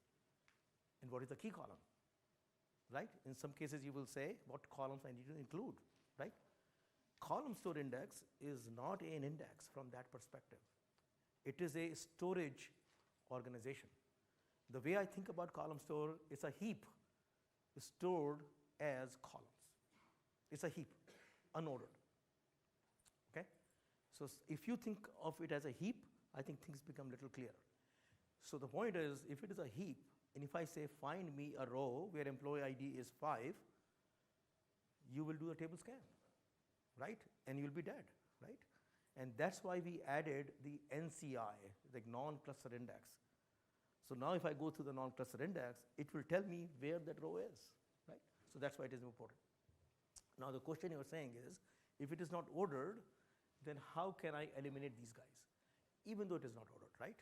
[SPEAKER 2] And what is the key column, right? In some cases, you will say what columns I need to include. right? Column store index is not an index from that perspective. It is a storage organization. The way I think about column store is a heap stored as columns. It's a heap, unordered. Okay? So if you think of it as a heap, I think things become a little clearer. So the point is, if it is a heap, and if I say find me a row where employee ID is 5, you will do a table scan, right? And you'll be dead, right? And that's why we added the NCI, the non-cluster index. So now if I go through the non-cluster index, it will tell me where that row is, right? So that's why it is important. Now the question you are saying is, if it is not ordered, then how can I eliminate these guys? Even though it is not ordered, right?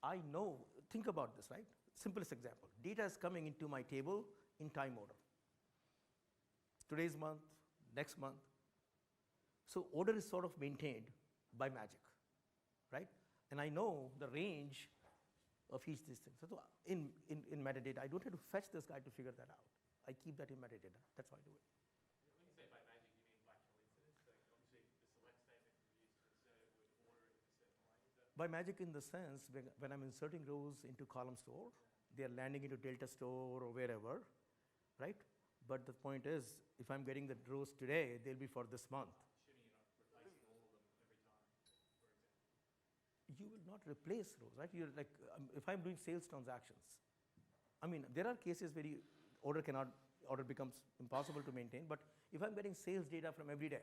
[SPEAKER 2] I know, think about this, right? Simplest example, data is coming into my table in time order. Today's month, next month. So order is sort of maintained by magic, right? And I know the range of each of these things. So in metadata, I don't have to fetch this guy to figure that out. I keep that in metadata. That's how I do it.
[SPEAKER 3] When you say by magic, you mean by coincidence? Like obviously the select statement can be used to insert it with order in a certain way. Is that
[SPEAKER 2] By magic in the sense, when I'm inserting rows into column store, they are landing into Delta Store or wherever, right? But the point is, if I'm getting the rows today, they'll be for this month.
[SPEAKER 3] assuming you're not replacing all of them every time, for example?
[SPEAKER 2] You will not replace rows, right? You're like, if I'm doing sales transactions, I mean, there are cases where order becomes impossible to maintain, but if I'm getting sales data from every day,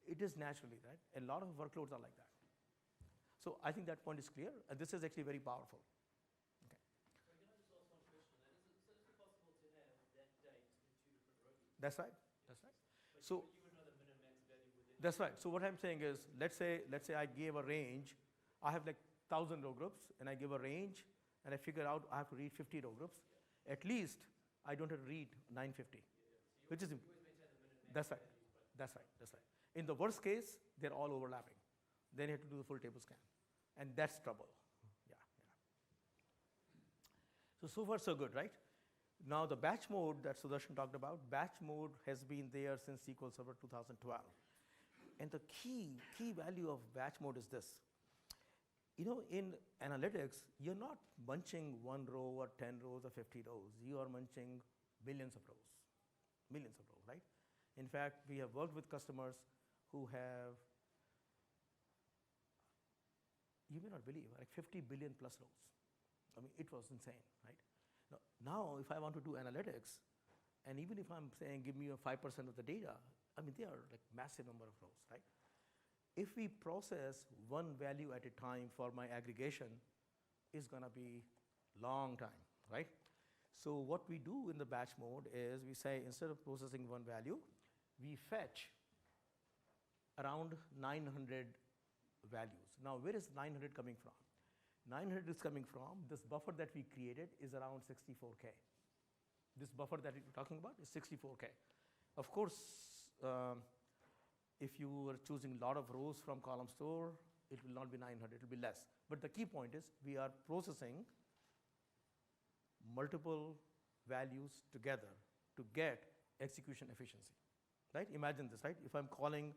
[SPEAKER 2] it is naturally, right? A lot of workloads are like that. So I think that point is clear, and this is actually very powerful. Okay.
[SPEAKER 4] So can I just ask one question then? Is it possible to have that date in 2 different rows?
[SPEAKER 2] That's right. That's right.
[SPEAKER 4] But
[SPEAKER 2] So
[SPEAKER 4] you would know the min and max value within.
[SPEAKER 2] that's right. So what I'm saying is, let's say I gave a range. I have like 1,000 row groups, and I give a range, and I figure out I have to read 50 row groups. At least I don't have to read 950, which is
[SPEAKER 4] You always maintain the min and max
[SPEAKER 2] that's right.
[SPEAKER 4] values, but
[SPEAKER 2] That's right. That's right. In the worst case, they're all overlapping. Then you have to do the full table scan, and that's trouble. Yeah, yeah. So far so good, right? Now the batch mode that Sudarshan talked about, batch mode has been there since SQL Server 2012. And the key value of batch mode is this. You know, in analytics, you're not munching 1 row or 10 rows or 50 rows. You are munching millions of rows, right? In fact, we have worked with customers who have, you may not believe, like 50 billion plus rows. I mean, it was insane, right? Now, if I want to do analytics, and even if I'm saying give me a 5% of the data, I mean, they are like massive number of rows, right? If we process one value at a time for my aggregation, it's going to be long time, right? So what we do in the batch mode is we say instead of processing one value, we fetch around 900 values. Now, where is 900 coming from? 900 is coming from this buffer that we created is around 64K. This buffer that we're talking about is 64K. Of course, if you are choosing a lot of rows from column store, it will not be 900, it will be less. But the key point is we are processing multiple values together to get execution efficiency, right? Imagine this, right? If I'm calling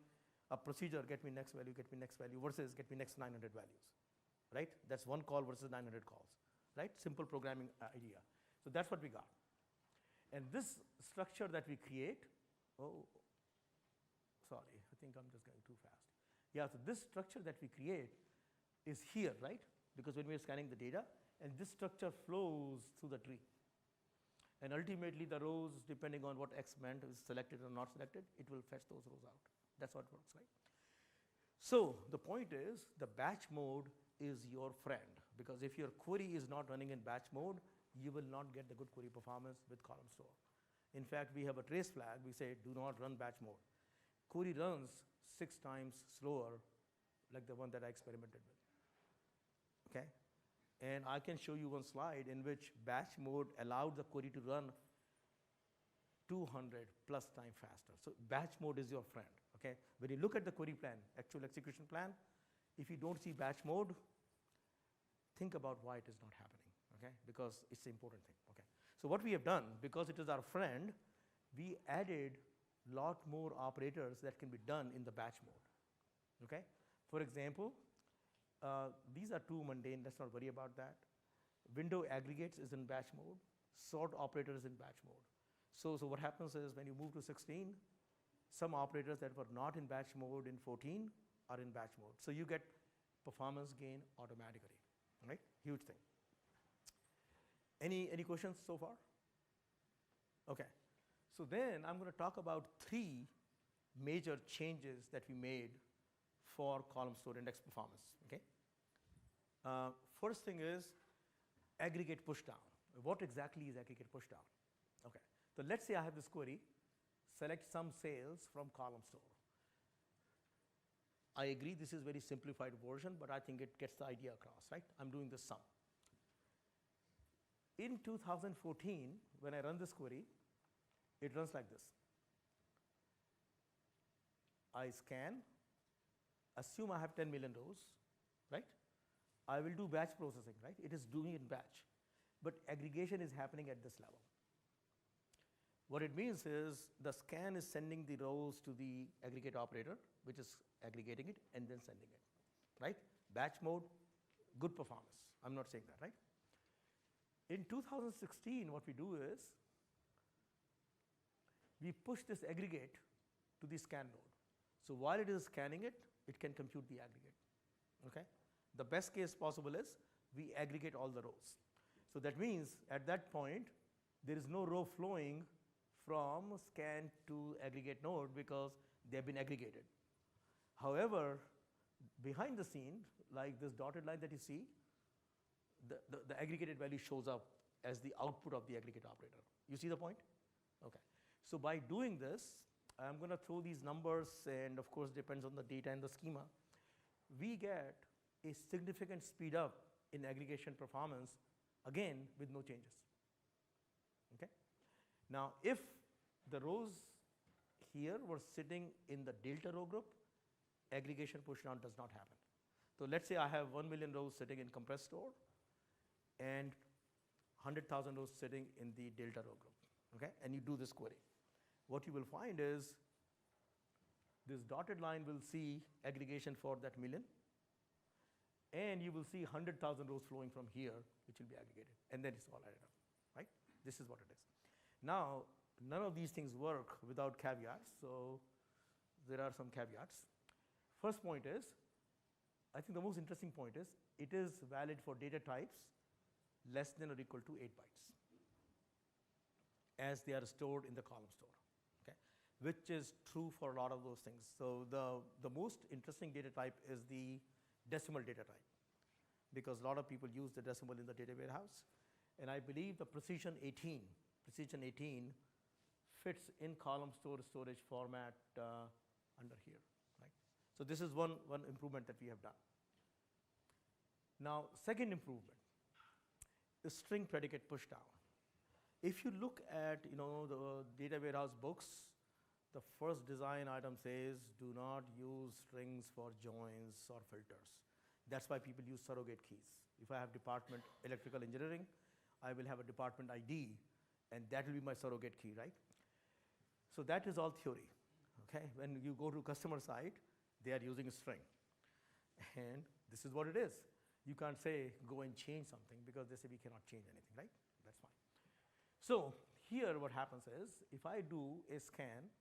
[SPEAKER 2] a procedure, get me next value versus get me next 900 values, right? That's one call versus 900 calls, right? Simple programming idea. So that's what we got. And this structure that we create, sorry, I think I'm just going too fast. Yeah, so this structure that we create is here, right? Because when we're scanning the data, and this structure flows through the tree. And ultimately, the rows, depending on what X meant, is selected or not selected, it will fetch those rows out. That's how it works, right? So the point is, the batch mode is your friend, because if your query is not running in batch mode, you will not get the good query performance with column store. In fact, we have a trace flag. We say, do not run batch mode. Query runs 6 times slower, like the one that I experimented with. Okay? And I can show you one slide in which batch mode allowed the query to run 200 plus time faster. So batch mode is your friend. Okay? When you look at the query plan, actual execution plan, if you don't see batch mode, think about why it is not happening. Okay? Because it's the important thing. Okay? So what we have done, because it is our friend, we added lot more operators that can be done in the batch mode. Okay? For example, these are too mundane, let's not worry about that. Window aggregates is in batch mode, sort operator is in batch mode. So what happens is when you move to 16, some operators that were not in batch mode in 14 are in batch mode. So you get performance gain automatically, right? Huge thing. Any questions so far? Okay. So then I'm going to talk about 3 major changes that we made for column store index performance. Okay. First thing is aggregate pushdown. What exactly is aggregate pushdown? Okay. So let's say I have this query, select some sales from column store. I agree this is very simplified version, but I think it gets the idea across, right? I'm doing the sum. In 2014, when I run this query, it runs like this. I scan, assume I have 10 million rows, right? I will do batch processing, right? It is doing it in batch. But aggregation is happening at this level. What it means is the scan is sending the rows to the aggregate operator, which is aggregating it and then sending it, right? Batch mode, good performance. I'm not saying that, right? In 2016, what we do is we push this aggregate to the scan node. So while it is scanning it, it can compute the aggregate, okay? The best case possible is we aggregate all the rows. So that means at that point, there is no row flowing from scan to aggregate node because they have been aggregated. However, behind the scene, like this dotted line that you see, the aggregated value shows up as the output of the aggregate operator. You see the point? Okay. So by doing this, I'm going to throw these numbers, and of course depends on the data and the schema. We get a significant speed up in aggregation performance, again with no changes. Okay. Now, if the rows here were sitting in the delta row group, aggregation pushdown does not happen. So let's say I have 1 million rows sitting in compressed store and 100,000 rows sitting in the delta row group, okay? And you do this query. What you will find is this dotted line will see aggregation for that million, and you will see 100,000 rows flowing from here, which will be aggregated, and then it's all added up, right? This is what it is. Now, none of these things work without caveats, so there are some caveats. First point is, I think the most interesting point is, it is valid for data types less than or equal to 8 bytes as they are stored in the column store, okay? Which is true for a lot of those things. So the most interesting data type is the decimal data type, because a lot of people use the decimal in the data warehouse. And I believe the precision 18 fits in column store storage format under here, right? So this is one improvement that we have done. Now, second improvement, the string predicate pushdown. If you look at the data warehouse books, the first design item says do not use strings for joins or filters. That's why people use surrogate keys. If I have department electrical engineering, I will have a department ID, and that will be my surrogate key, right? So that is all theory, okay? When you go to customer side, they are using a string, and this is what it is. You can't say go and change something because they say we cannot change anything, right? That's fine. So here what happens is if I do a scan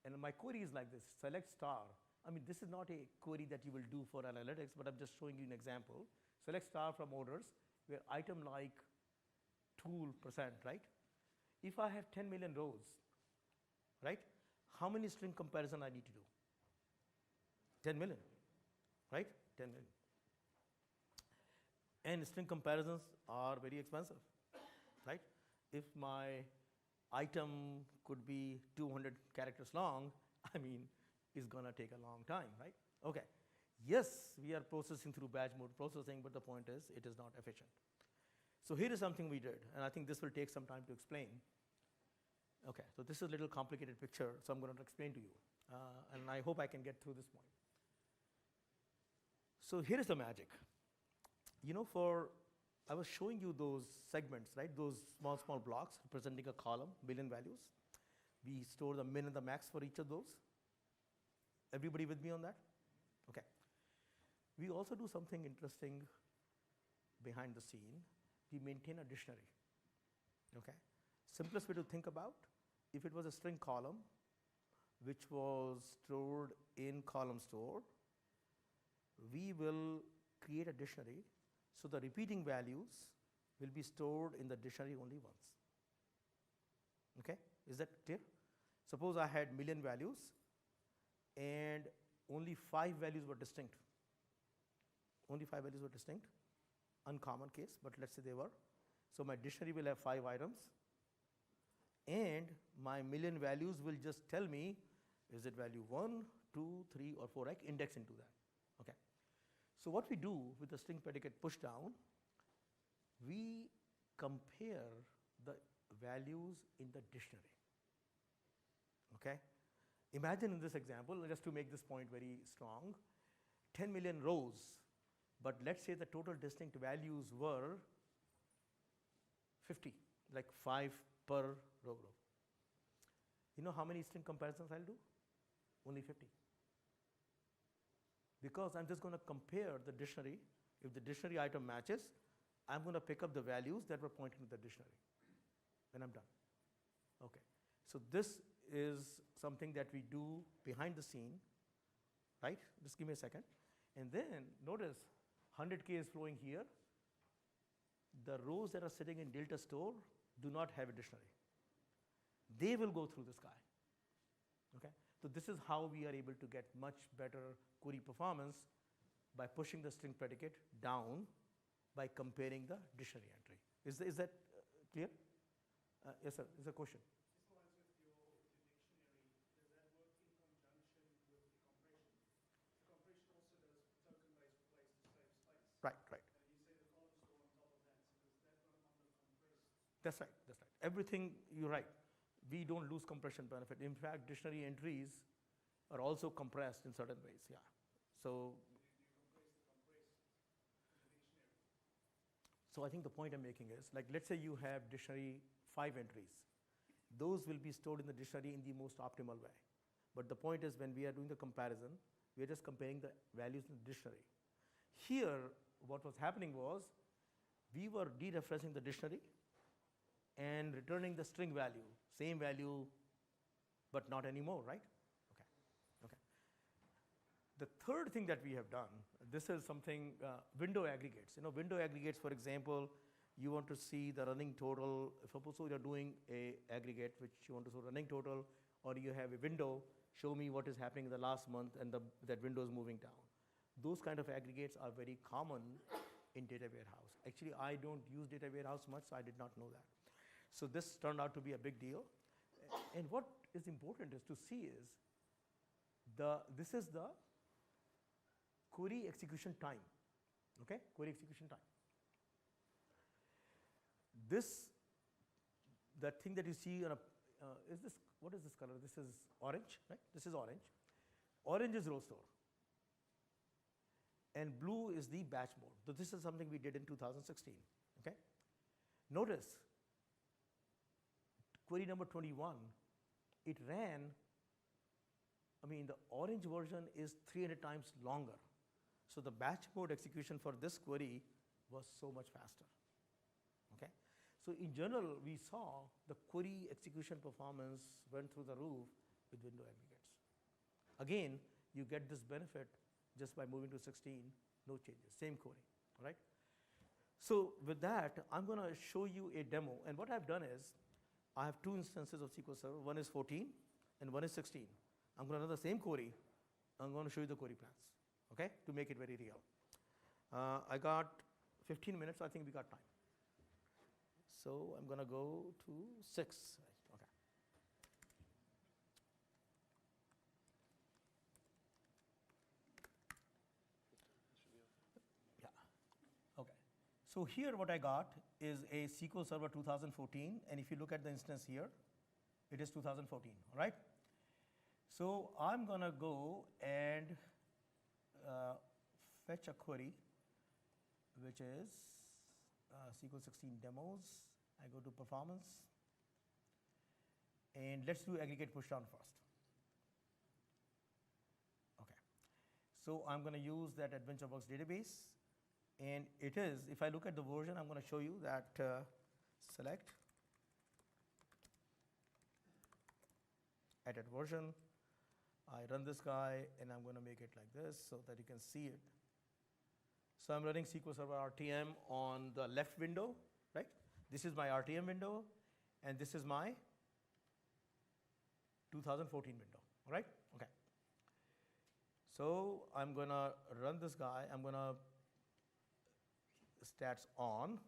[SPEAKER 2] and my query is like this, select star. I mean, this is not a query that you will do for analytics, but I'm just showing you an example. Select star from orders where item like tool percent, right? If I have 10 million rows, right? How many string comparison I need to do? 10 million, right? 10 million. And string comparisons are very expensive, right? If my item could be 200 characters long, I mean, it's gonna take a long time, right? Okay, yes, we are processing through batch mode processing, but the point is, it is not efficient. So here is something we did, and I think this will take some time to explain. Okay, so this is a little complicated picture, so I'm gonna explain to you, and I hope I can get through this point. So here is the magic. I was showing you those segments, right? Those small blocks representing a column, billion values. We store the min and the max for each of those. Everybody with me on that? Okay. We also do something interesting behind the scene. We maintain a dictionary. Okay. Simplest way to think about, if it was a string column, which was stored in Columnstore, we will create a dictionary, so the repeating values will be stored in the dictionary only once. Okay, is that clear? Suppose I had million values and only 5 values were distinct. Only 5 values were distinct. Uncommon case, but let's say they were. So my dictionary will have 5 items, and my million values will just tell me, is it value 1, 2, 3, or 4? I index into that. Okay. So what we do with the string predicate push down, we compare the values in the dictionary. Okay. Imagine in this example, just to make this point very strong, 10 million rows, but let's say the total distinct values were 50, like 5 per row. You know how many string comparisons I'll do? Only 50. Because I'm just going to compare the dictionary. If the dictionary item matches, I'm going to pick up the values that were pointing to the dictionary, and I'm done. Okay. So this is something that we do behind the scene, right? Just give me a second. And then notice 100K is flowing here. The rows that are sitting in Delta store do not have a dictionary. They will go through this guy. Okay? So this is how we are able to get much better query performance by pushing the string predicate down by comparing the dictionary entry. Is that clear? Yes, sir. Is a question.
[SPEAKER 3] Just the ones with your dictionary, does that work in conjunction with the compression? The compression also does token-based replace to save space.
[SPEAKER 2] Right, right.
[SPEAKER 3] And you say the column store on top of that, so does that not under-compress?
[SPEAKER 2] That's right, that's right. Everything, you're right. We don't lose compression benefit. In fact, dictionary entries are also compressed in certain ways, yeah. So, so I think the point I'm making is, like, let's say you have dictionary 5 entries. Those will be stored in the dictionary in the most optimal way. But the point is, when we are doing the comparison, we are just comparing the values in the dictionary. Here, what was happening was, we were dereferencing the dictionary and returning the string value, same value, but not anymore, right? Okay, okay. The third thing that we have done, this is something, window aggregates. You know, window aggregates, for example, you want to see the running total. Suppose you're doing a aggregate which you want to show running total, or you have a window, show me what is happening in the last month, and that window is moving down. Those kind of aggregates are very common in data warehouse. Actually, I don't use data warehouse much, so I did not know that. So this turned out to be a big deal. And what is important is to see is, this is the query execution time, okay? Query execution time. That thing that you see on a, what is this color? This is orange, right? This is orange. Orange is row store. And blue is the batch mode. So this is something we did in 2016, okay? Notice, query number 21, it ran, the orange version is 300 times longer. So the batch mode execution for this query was so much faster, okay? So in general, we saw the query execution performance went through the roof with window aggregates. Again, you get this benefit just by moving to 16, no changes, same query, all right? So with that, I'm going to show you a demo. And what I've done is, I have 2 instances of SQL Server. One is 14 and one is 16. I'm going to run the same query. I'm going to show you the query plans, okay, to make it very real. I got 15 minutes. I think we got time. So I'm going to go to 6. Okay. Yeah. Okay. So here what I got is a SQL Server 2014, and if you look at the instance here, it is 2014, all right? So I'm going to go and fetch a query, which is SQL 16 demos. I go to performance, And let's do aggregate pushdown first. Okay. So I'm going to use that AdventureWorks database. And it is, if I look at the version, I'm going to show you that select added version. I run this guy, and I'm going to make it like this so that you can see it. So I'm running SQL Server RTM on the left window, right? This is my RTM window, and this is my 2014 window, all right? Okay. So I'm going to run this guy. I'm going to stats on,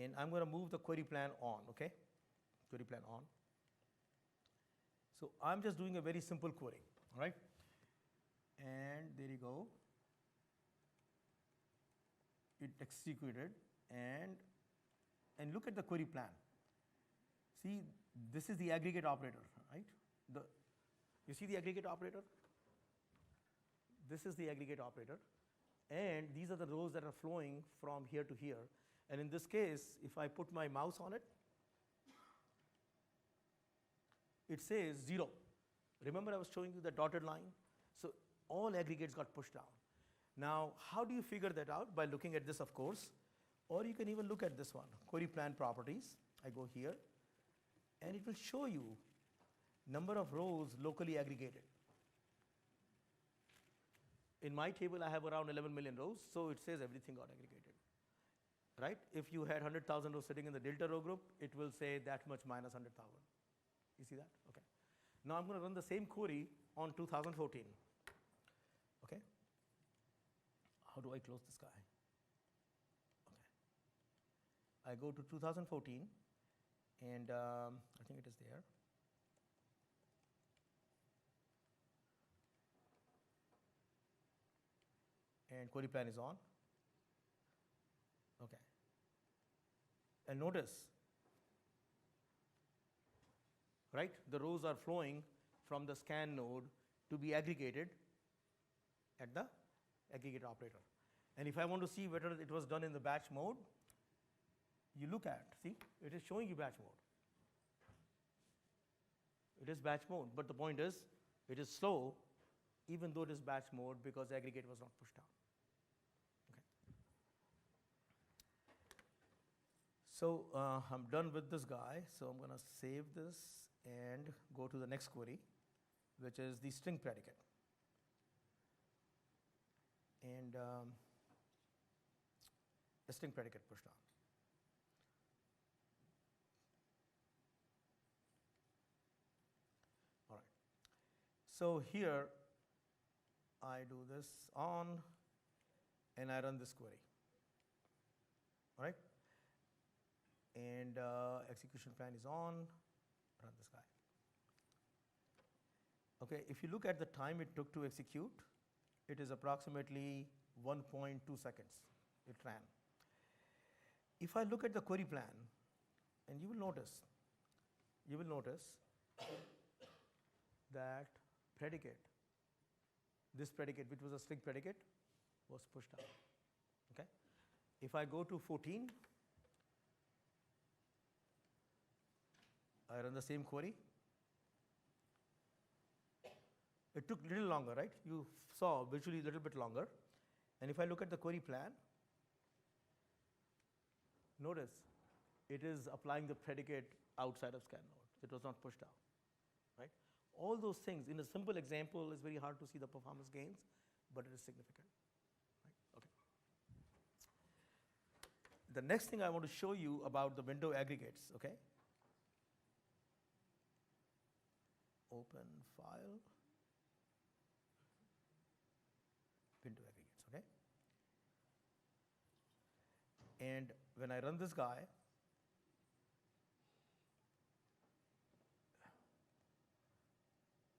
[SPEAKER 2] and I'm going to move the query plan on, okay? Query plan on. So I'm just doing a very simple query, all right? And there you go. It executed, and look at the query plan. See, this is the aggregate operator, right? You see the aggregate operator? This is the aggregate operator. And these are the rows that are flowing from here to here. And in this case, if I put my mouse on it, it says 0. Remember I was showing you the dotted line? So all aggregates got pushed down. Now, how do you figure that out? By looking at this, of course. Or you can even look at this one, query plan properties. I go here, and it will show you number of rows locally aggregated. In my table, I have around 11 million rows, so it says everything got aggregated, right? If you had 100,000 rows sitting in the delta row group, it will say that much minus 100,000. You see that? Okay. Now I'm going to run the same query on 2014. Okay. How do I close this guy? Okay. I go to 2014, and I think it is there. And query plan is on. Okay. And notice, right, the rows are flowing from the scan node to be aggregated at the aggregate operator. And if I want to see whether it was done in the batch mode, you look at, see, it is showing you batch mode. It is batch mode, but the point is, it is slow, even though it is batch mode, because aggregate was not pushed down. Okay. So I'm done with this guy, so I'm going to save this and go to the next query, which is the string predicate. And a string predicate pushed down. All right. So here, I do this on, and I run this query. All right. And execution plan is on. Run this guy. Okay. If you look at the time it took to execute, it is approximately 1.2 seconds it ran. If I look at the query plan, and you will notice that predicate, this predicate, which was a string predicate, was pushed down. Okay. If I go to 14, I run the same query. It took a little longer, right? You saw visually a little bit longer. And if I look at the query plan, notice it is applying the predicate outside of scan node. It was not pushed out, right? All those things in a simple example is very hard to see the performance gains, but it is significant, right? Okay. The next thing I want to show you about the window aggregates, okay? Open file. Window aggregates, okay? And when I run this guy,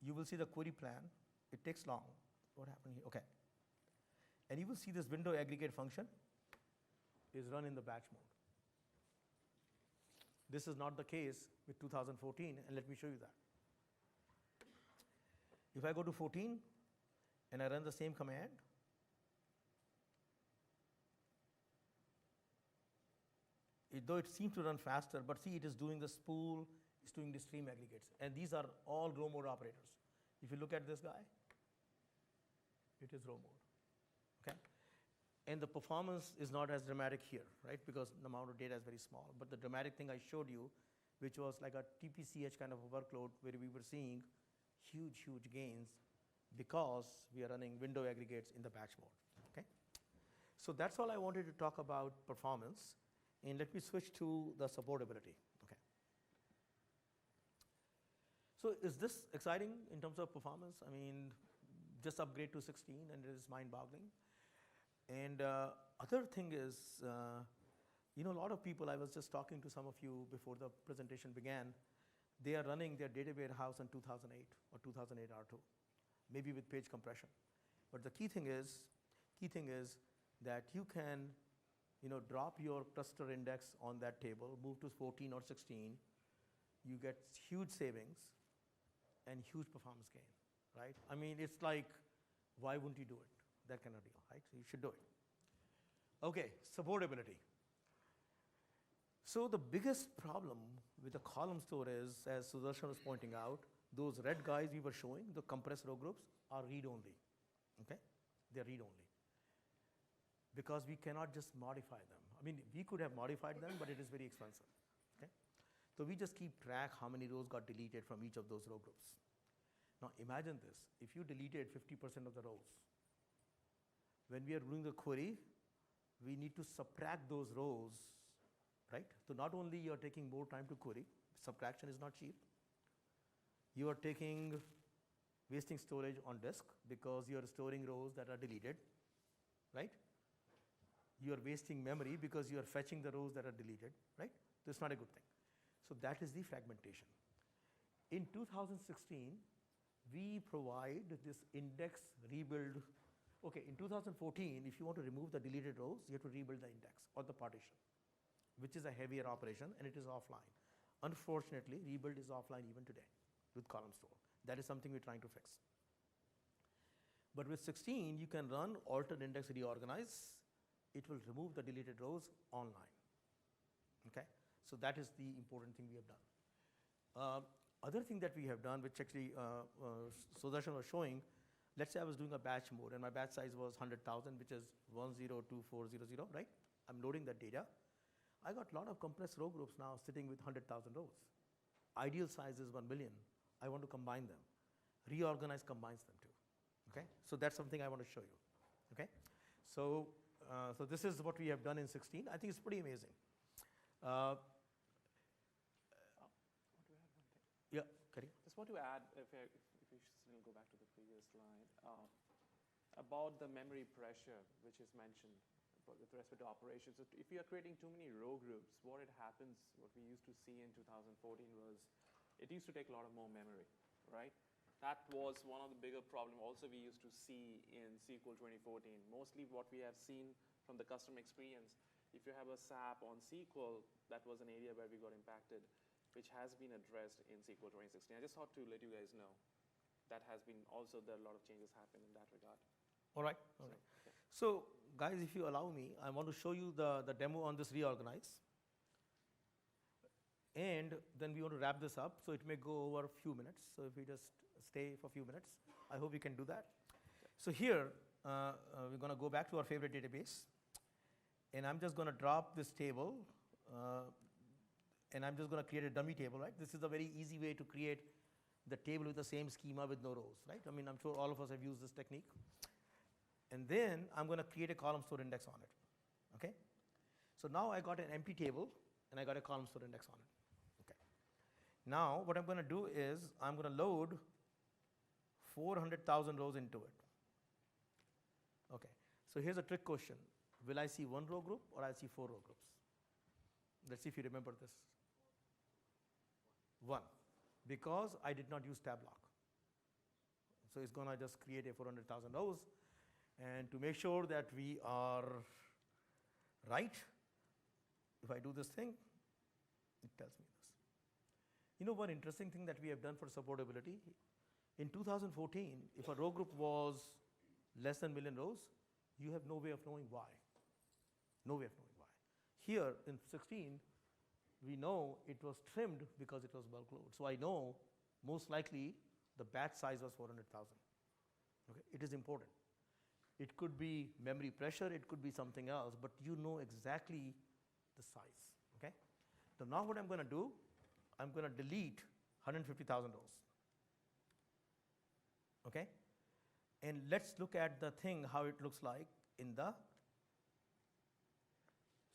[SPEAKER 2] you will see the query plan. It takes long. What happened here? Okay. And you will see this window aggregate function is run in the batch mode. This is not the case with 2014, and let me show you that. If I go to 14 and I run the same command, though it seems to run faster, but see, it is doing the spool, It's doing the stream aggregates. And these are all row mode operators. If you look at this guy, it is row mode. Okay? And the performance is not as dramatic here, right? Because the amount of data is very small. But the dramatic thing I showed you, which was like a TPCH kind of a workload where we were seeing huge, huge gains because we are running window aggregates in the batch mode. Okay? So that's all I wanted to talk about performance. And let me switch to the supportability. Okay. So is this exciting in terms of performance? I mean, just upgrade to 16 and it is mind-boggling. And other thing is, a lot of people, I was just talking to some of you before the presentation began, they are running their data warehouse in 2008 or 2008 R2, maybe with page compression. But the key thing is that you can drop your cluster index on that table, move to 14 or 16, you get huge savings and huge performance gain, right? I mean, it's like, why wouldn't you do it? That kind of deal, right? So you should do it. Okay, supportability. So the biggest problem with the column store is, as Sudarshan was pointing out, those red guys we were showing, the compressed row groups, are read-only, okay? They're read-only. Because we cannot just modify them. I mean, we could have modified them, but it is very expensive, okay? So we just keep track how many rows got deleted from each of those row groups. Now imagine this, if you deleted 50% of the rows, when we are doing the query, we need to subtract those rows, right? So not only you are taking more time to query, subtraction is not cheap. You are wasting storage on disk because you are storing rows that are deleted, right? You are wasting memory because you are fetching the rows that are deleted, right? That's not a good thing. So that is the fragmentation. In 2016, we provide this index rebuild. Okay, in 2014, if you want to remove the deleted rows, you have to rebuild the index or the partition, which is a heavier operation and it is offline. Unfortunately, rebuild is offline even today with column store. That is something we're trying to fix. But with 16, you can run alternate index reorganize. It will remove the deleted rows online. Okay? So that is the important thing we have done. Other thing that we have done, which actually Sudarshan was showing, let's say I was doing a batch mode and my batch size was 100,000, which is 102400, right? I'm loading that data. I got a lot of compressed row groups now sitting with 100,000 rows. Ideal size is 1 million. I want to combine them. Reorganize combines them too. Okay? So that's something I want to show you. Okay? So this is what we have done in 16. I think it's pretty amazing. Yeah, Karim.
[SPEAKER 1] Just want to add, if you still go back to the previous slide, about the memory pressure, which is mentioned with respect to operations. So if you are creating too many row groups, what we used to see in 2014 was, it used to take a lot of more memory, right? That was one of the bigger problems also we used to see in SQL 2014. Mostly what we have seen from the customer experience, if you have a SAP on SQL, that was an area where we got impacted, which has been addressed in SQL 2016. I just thought to let you guys know that has been also, there are a lot of changes happened in that regard.
[SPEAKER 2] All right. So guys, if you allow me, I want to show you the demo on this reorganize. And then we want to wrap this up, so it may go over a few minutes. So if we just stay for a few minutes, I hope we can do that. So here, we're going to go back to our favorite database. And I'm just going to drop this table. And I'm just going to create a dummy table, right? This is a very easy way to create the table with the same schema with no rows, right? I mean, I'm sure all of us have used this technique. And then I'm going to create a column store index on it, okay? So now I got an empty table, and I got a column store index on it, okay? Now what I'm going to do is I'm going to load 400,000 rows into it, okay? So here's a trick question. Will I see one row group or I see 4 row groups? Let's see if you remember this. 1, because I did not use tab lock. So it's going to just create a 400,000 rows. And to make sure that we are right, if I do this thing, it tells me this. You know one interesting thing that we have done for supportability? In 2014, if a row group was less than 1 million rows, you have no way of knowing why. No way of knowing why. Here in 16, we know it was trimmed because it was bulk load. So I know most likely the batch size was 400,000. Okay, it is important. It could be memory pressure, it could be something else, but you know exactly the size. Okay. So now what I'm going to do, I'm going to delete 150,000 rows. Okay, and let's look at the thing how it looks like in the.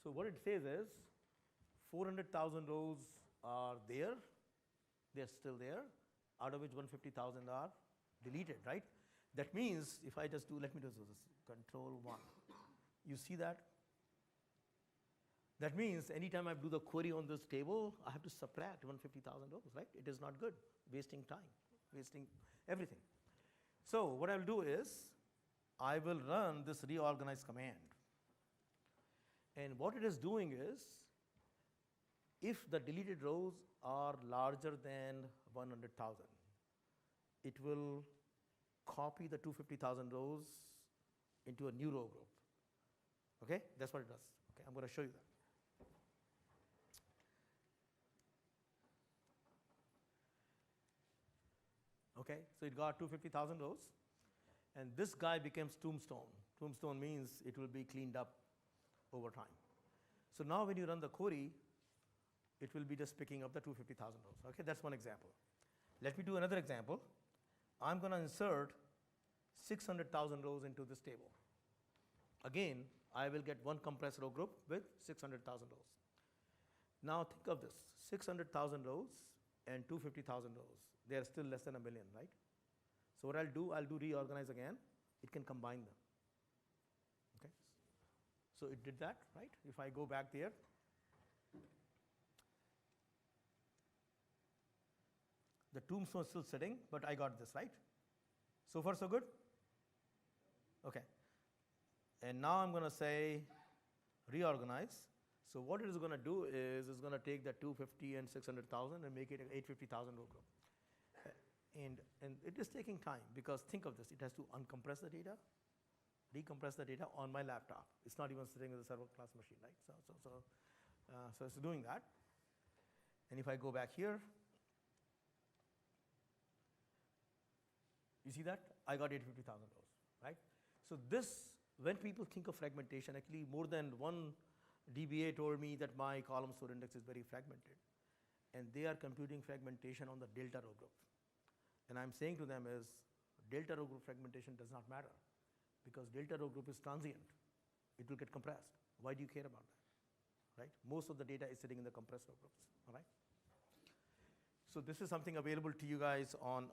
[SPEAKER 2] So what it says is 400,000 rows are there, they're still there, out of which 150,000 are deleted, right? That means if I just do, let me just do this, control 1. You see that? That means anytime I do the query on this table, I have to subtract 150,000 rows, right? It is not good, wasting time, wasting everything. So what I'll do is, I will run this reorganize command. And what it is doing is, if the deleted rows are larger than 100,000, it will copy the 250,000 rows into a new row group. Okay, that's what it does. Okay, I'm going to show you that. Okay, so it got 250,000 rows, and this guy becomes tombstone. Tombstone means it will be cleaned up over time. So now when you run the query, it will be just picking up the 250,000 rows. Okay, that's one example. Let me do another example. I'm going to insert 600,000 rows into this table. Again, I will get one compressed row group with 600,000 rows. Now think of this, 600,000 rows and 250,000 rows. They are still less than a million, right? So what I'll do reorganize again. It can combine them. Okay. So it did that, right? If I go back there, the tombstone is still sitting, but I got this, right? So far so good? Okay. And now I'm going to say reorganize. So what it is going to do is it's going to take the 250 and 600,000 and make it an 850,000 row group. And it is taking time, because think of this, it has to uncompress the data, decompress the data on my laptop. It's not even sitting with a server class machine, right? So it's doing that. And if I go back here, you see that? I got 850,000 rows, right? So this, when people think of fragmentation, actually more than one DBA told me that my column store index is very fragmented. And they are computing fragmentation on the delta row group. And I'm saying to them is, delta row group fragmentation does not matter, because delta row group is transient. It will get compressed. Why do you care about that, right? Most of the data is sitting in the compressed row groups, all right? So this is something available to you guys on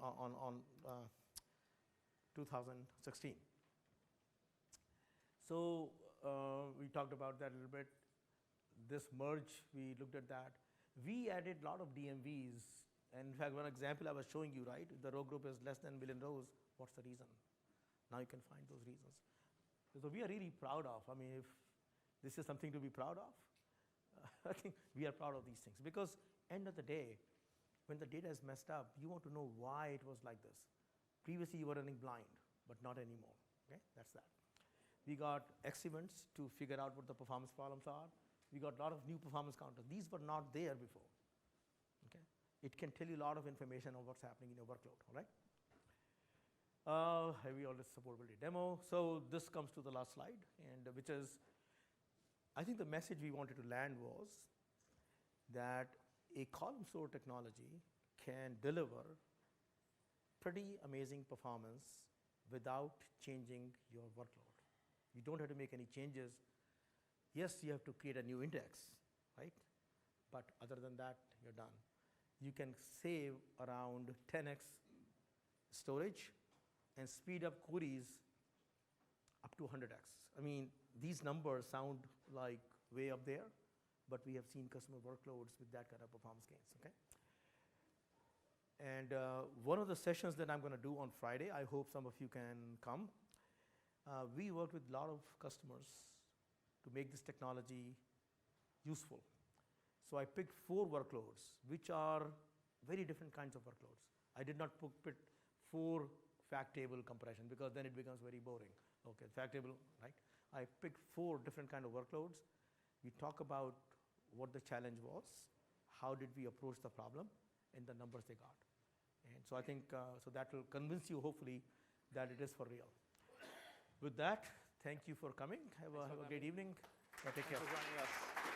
[SPEAKER 2] 2016. So we talked about that a little bit. This merge, we looked at that. We added a lot of DMVs. And in fact, one example I was showing you, right? If the row group is less than a million rows, what's the reason? Now you can find those reasons. So we are really proud of, I mean, if this is something to be proud of, I think we are proud of these things. Because end of the day, when the data is messed up, you want to know why it was like this. Previously, you were running blind, but not anymore. Okay, that's that. We got X events to figure out what the performance problems are. We got a lot of new performance counters. These were not there before. Okay, it can tell you a lot of information on what's happening in your workload. All right. We already supportability demo. So this comes to the last slide, and which is, I think the message we wanted to land was that a column store technology can deliver pretty amazing performance without changing your workload. You don't have to make any changes. Yes, you have to create a new index, right? But other than that, you're done. You can save around 10x storage and speed up queries up to 100x. I mean, these numbers sound like way up there, but we have seen customer workloads with that kind of performance gains, okay? And one of the sessions that I'm going to do on Friday, I hope some of you can come. We work with a lot of customers to make this technology useful. So I picked 4 workloads, which are very different kinds of workloads. I did not put 4 fact table compression, because then it becomes very boring. Okay, fact table, right? I picked 4 different kind of workloads. We talk about what the challenge was, how did we approach the problem, and the numbers they got. And so I think, so that will convince you, hopefully, that it is for real. With that, thank you for coming. Have a great evening. Take care.
[SPEAKER 1] Thanks for joining us.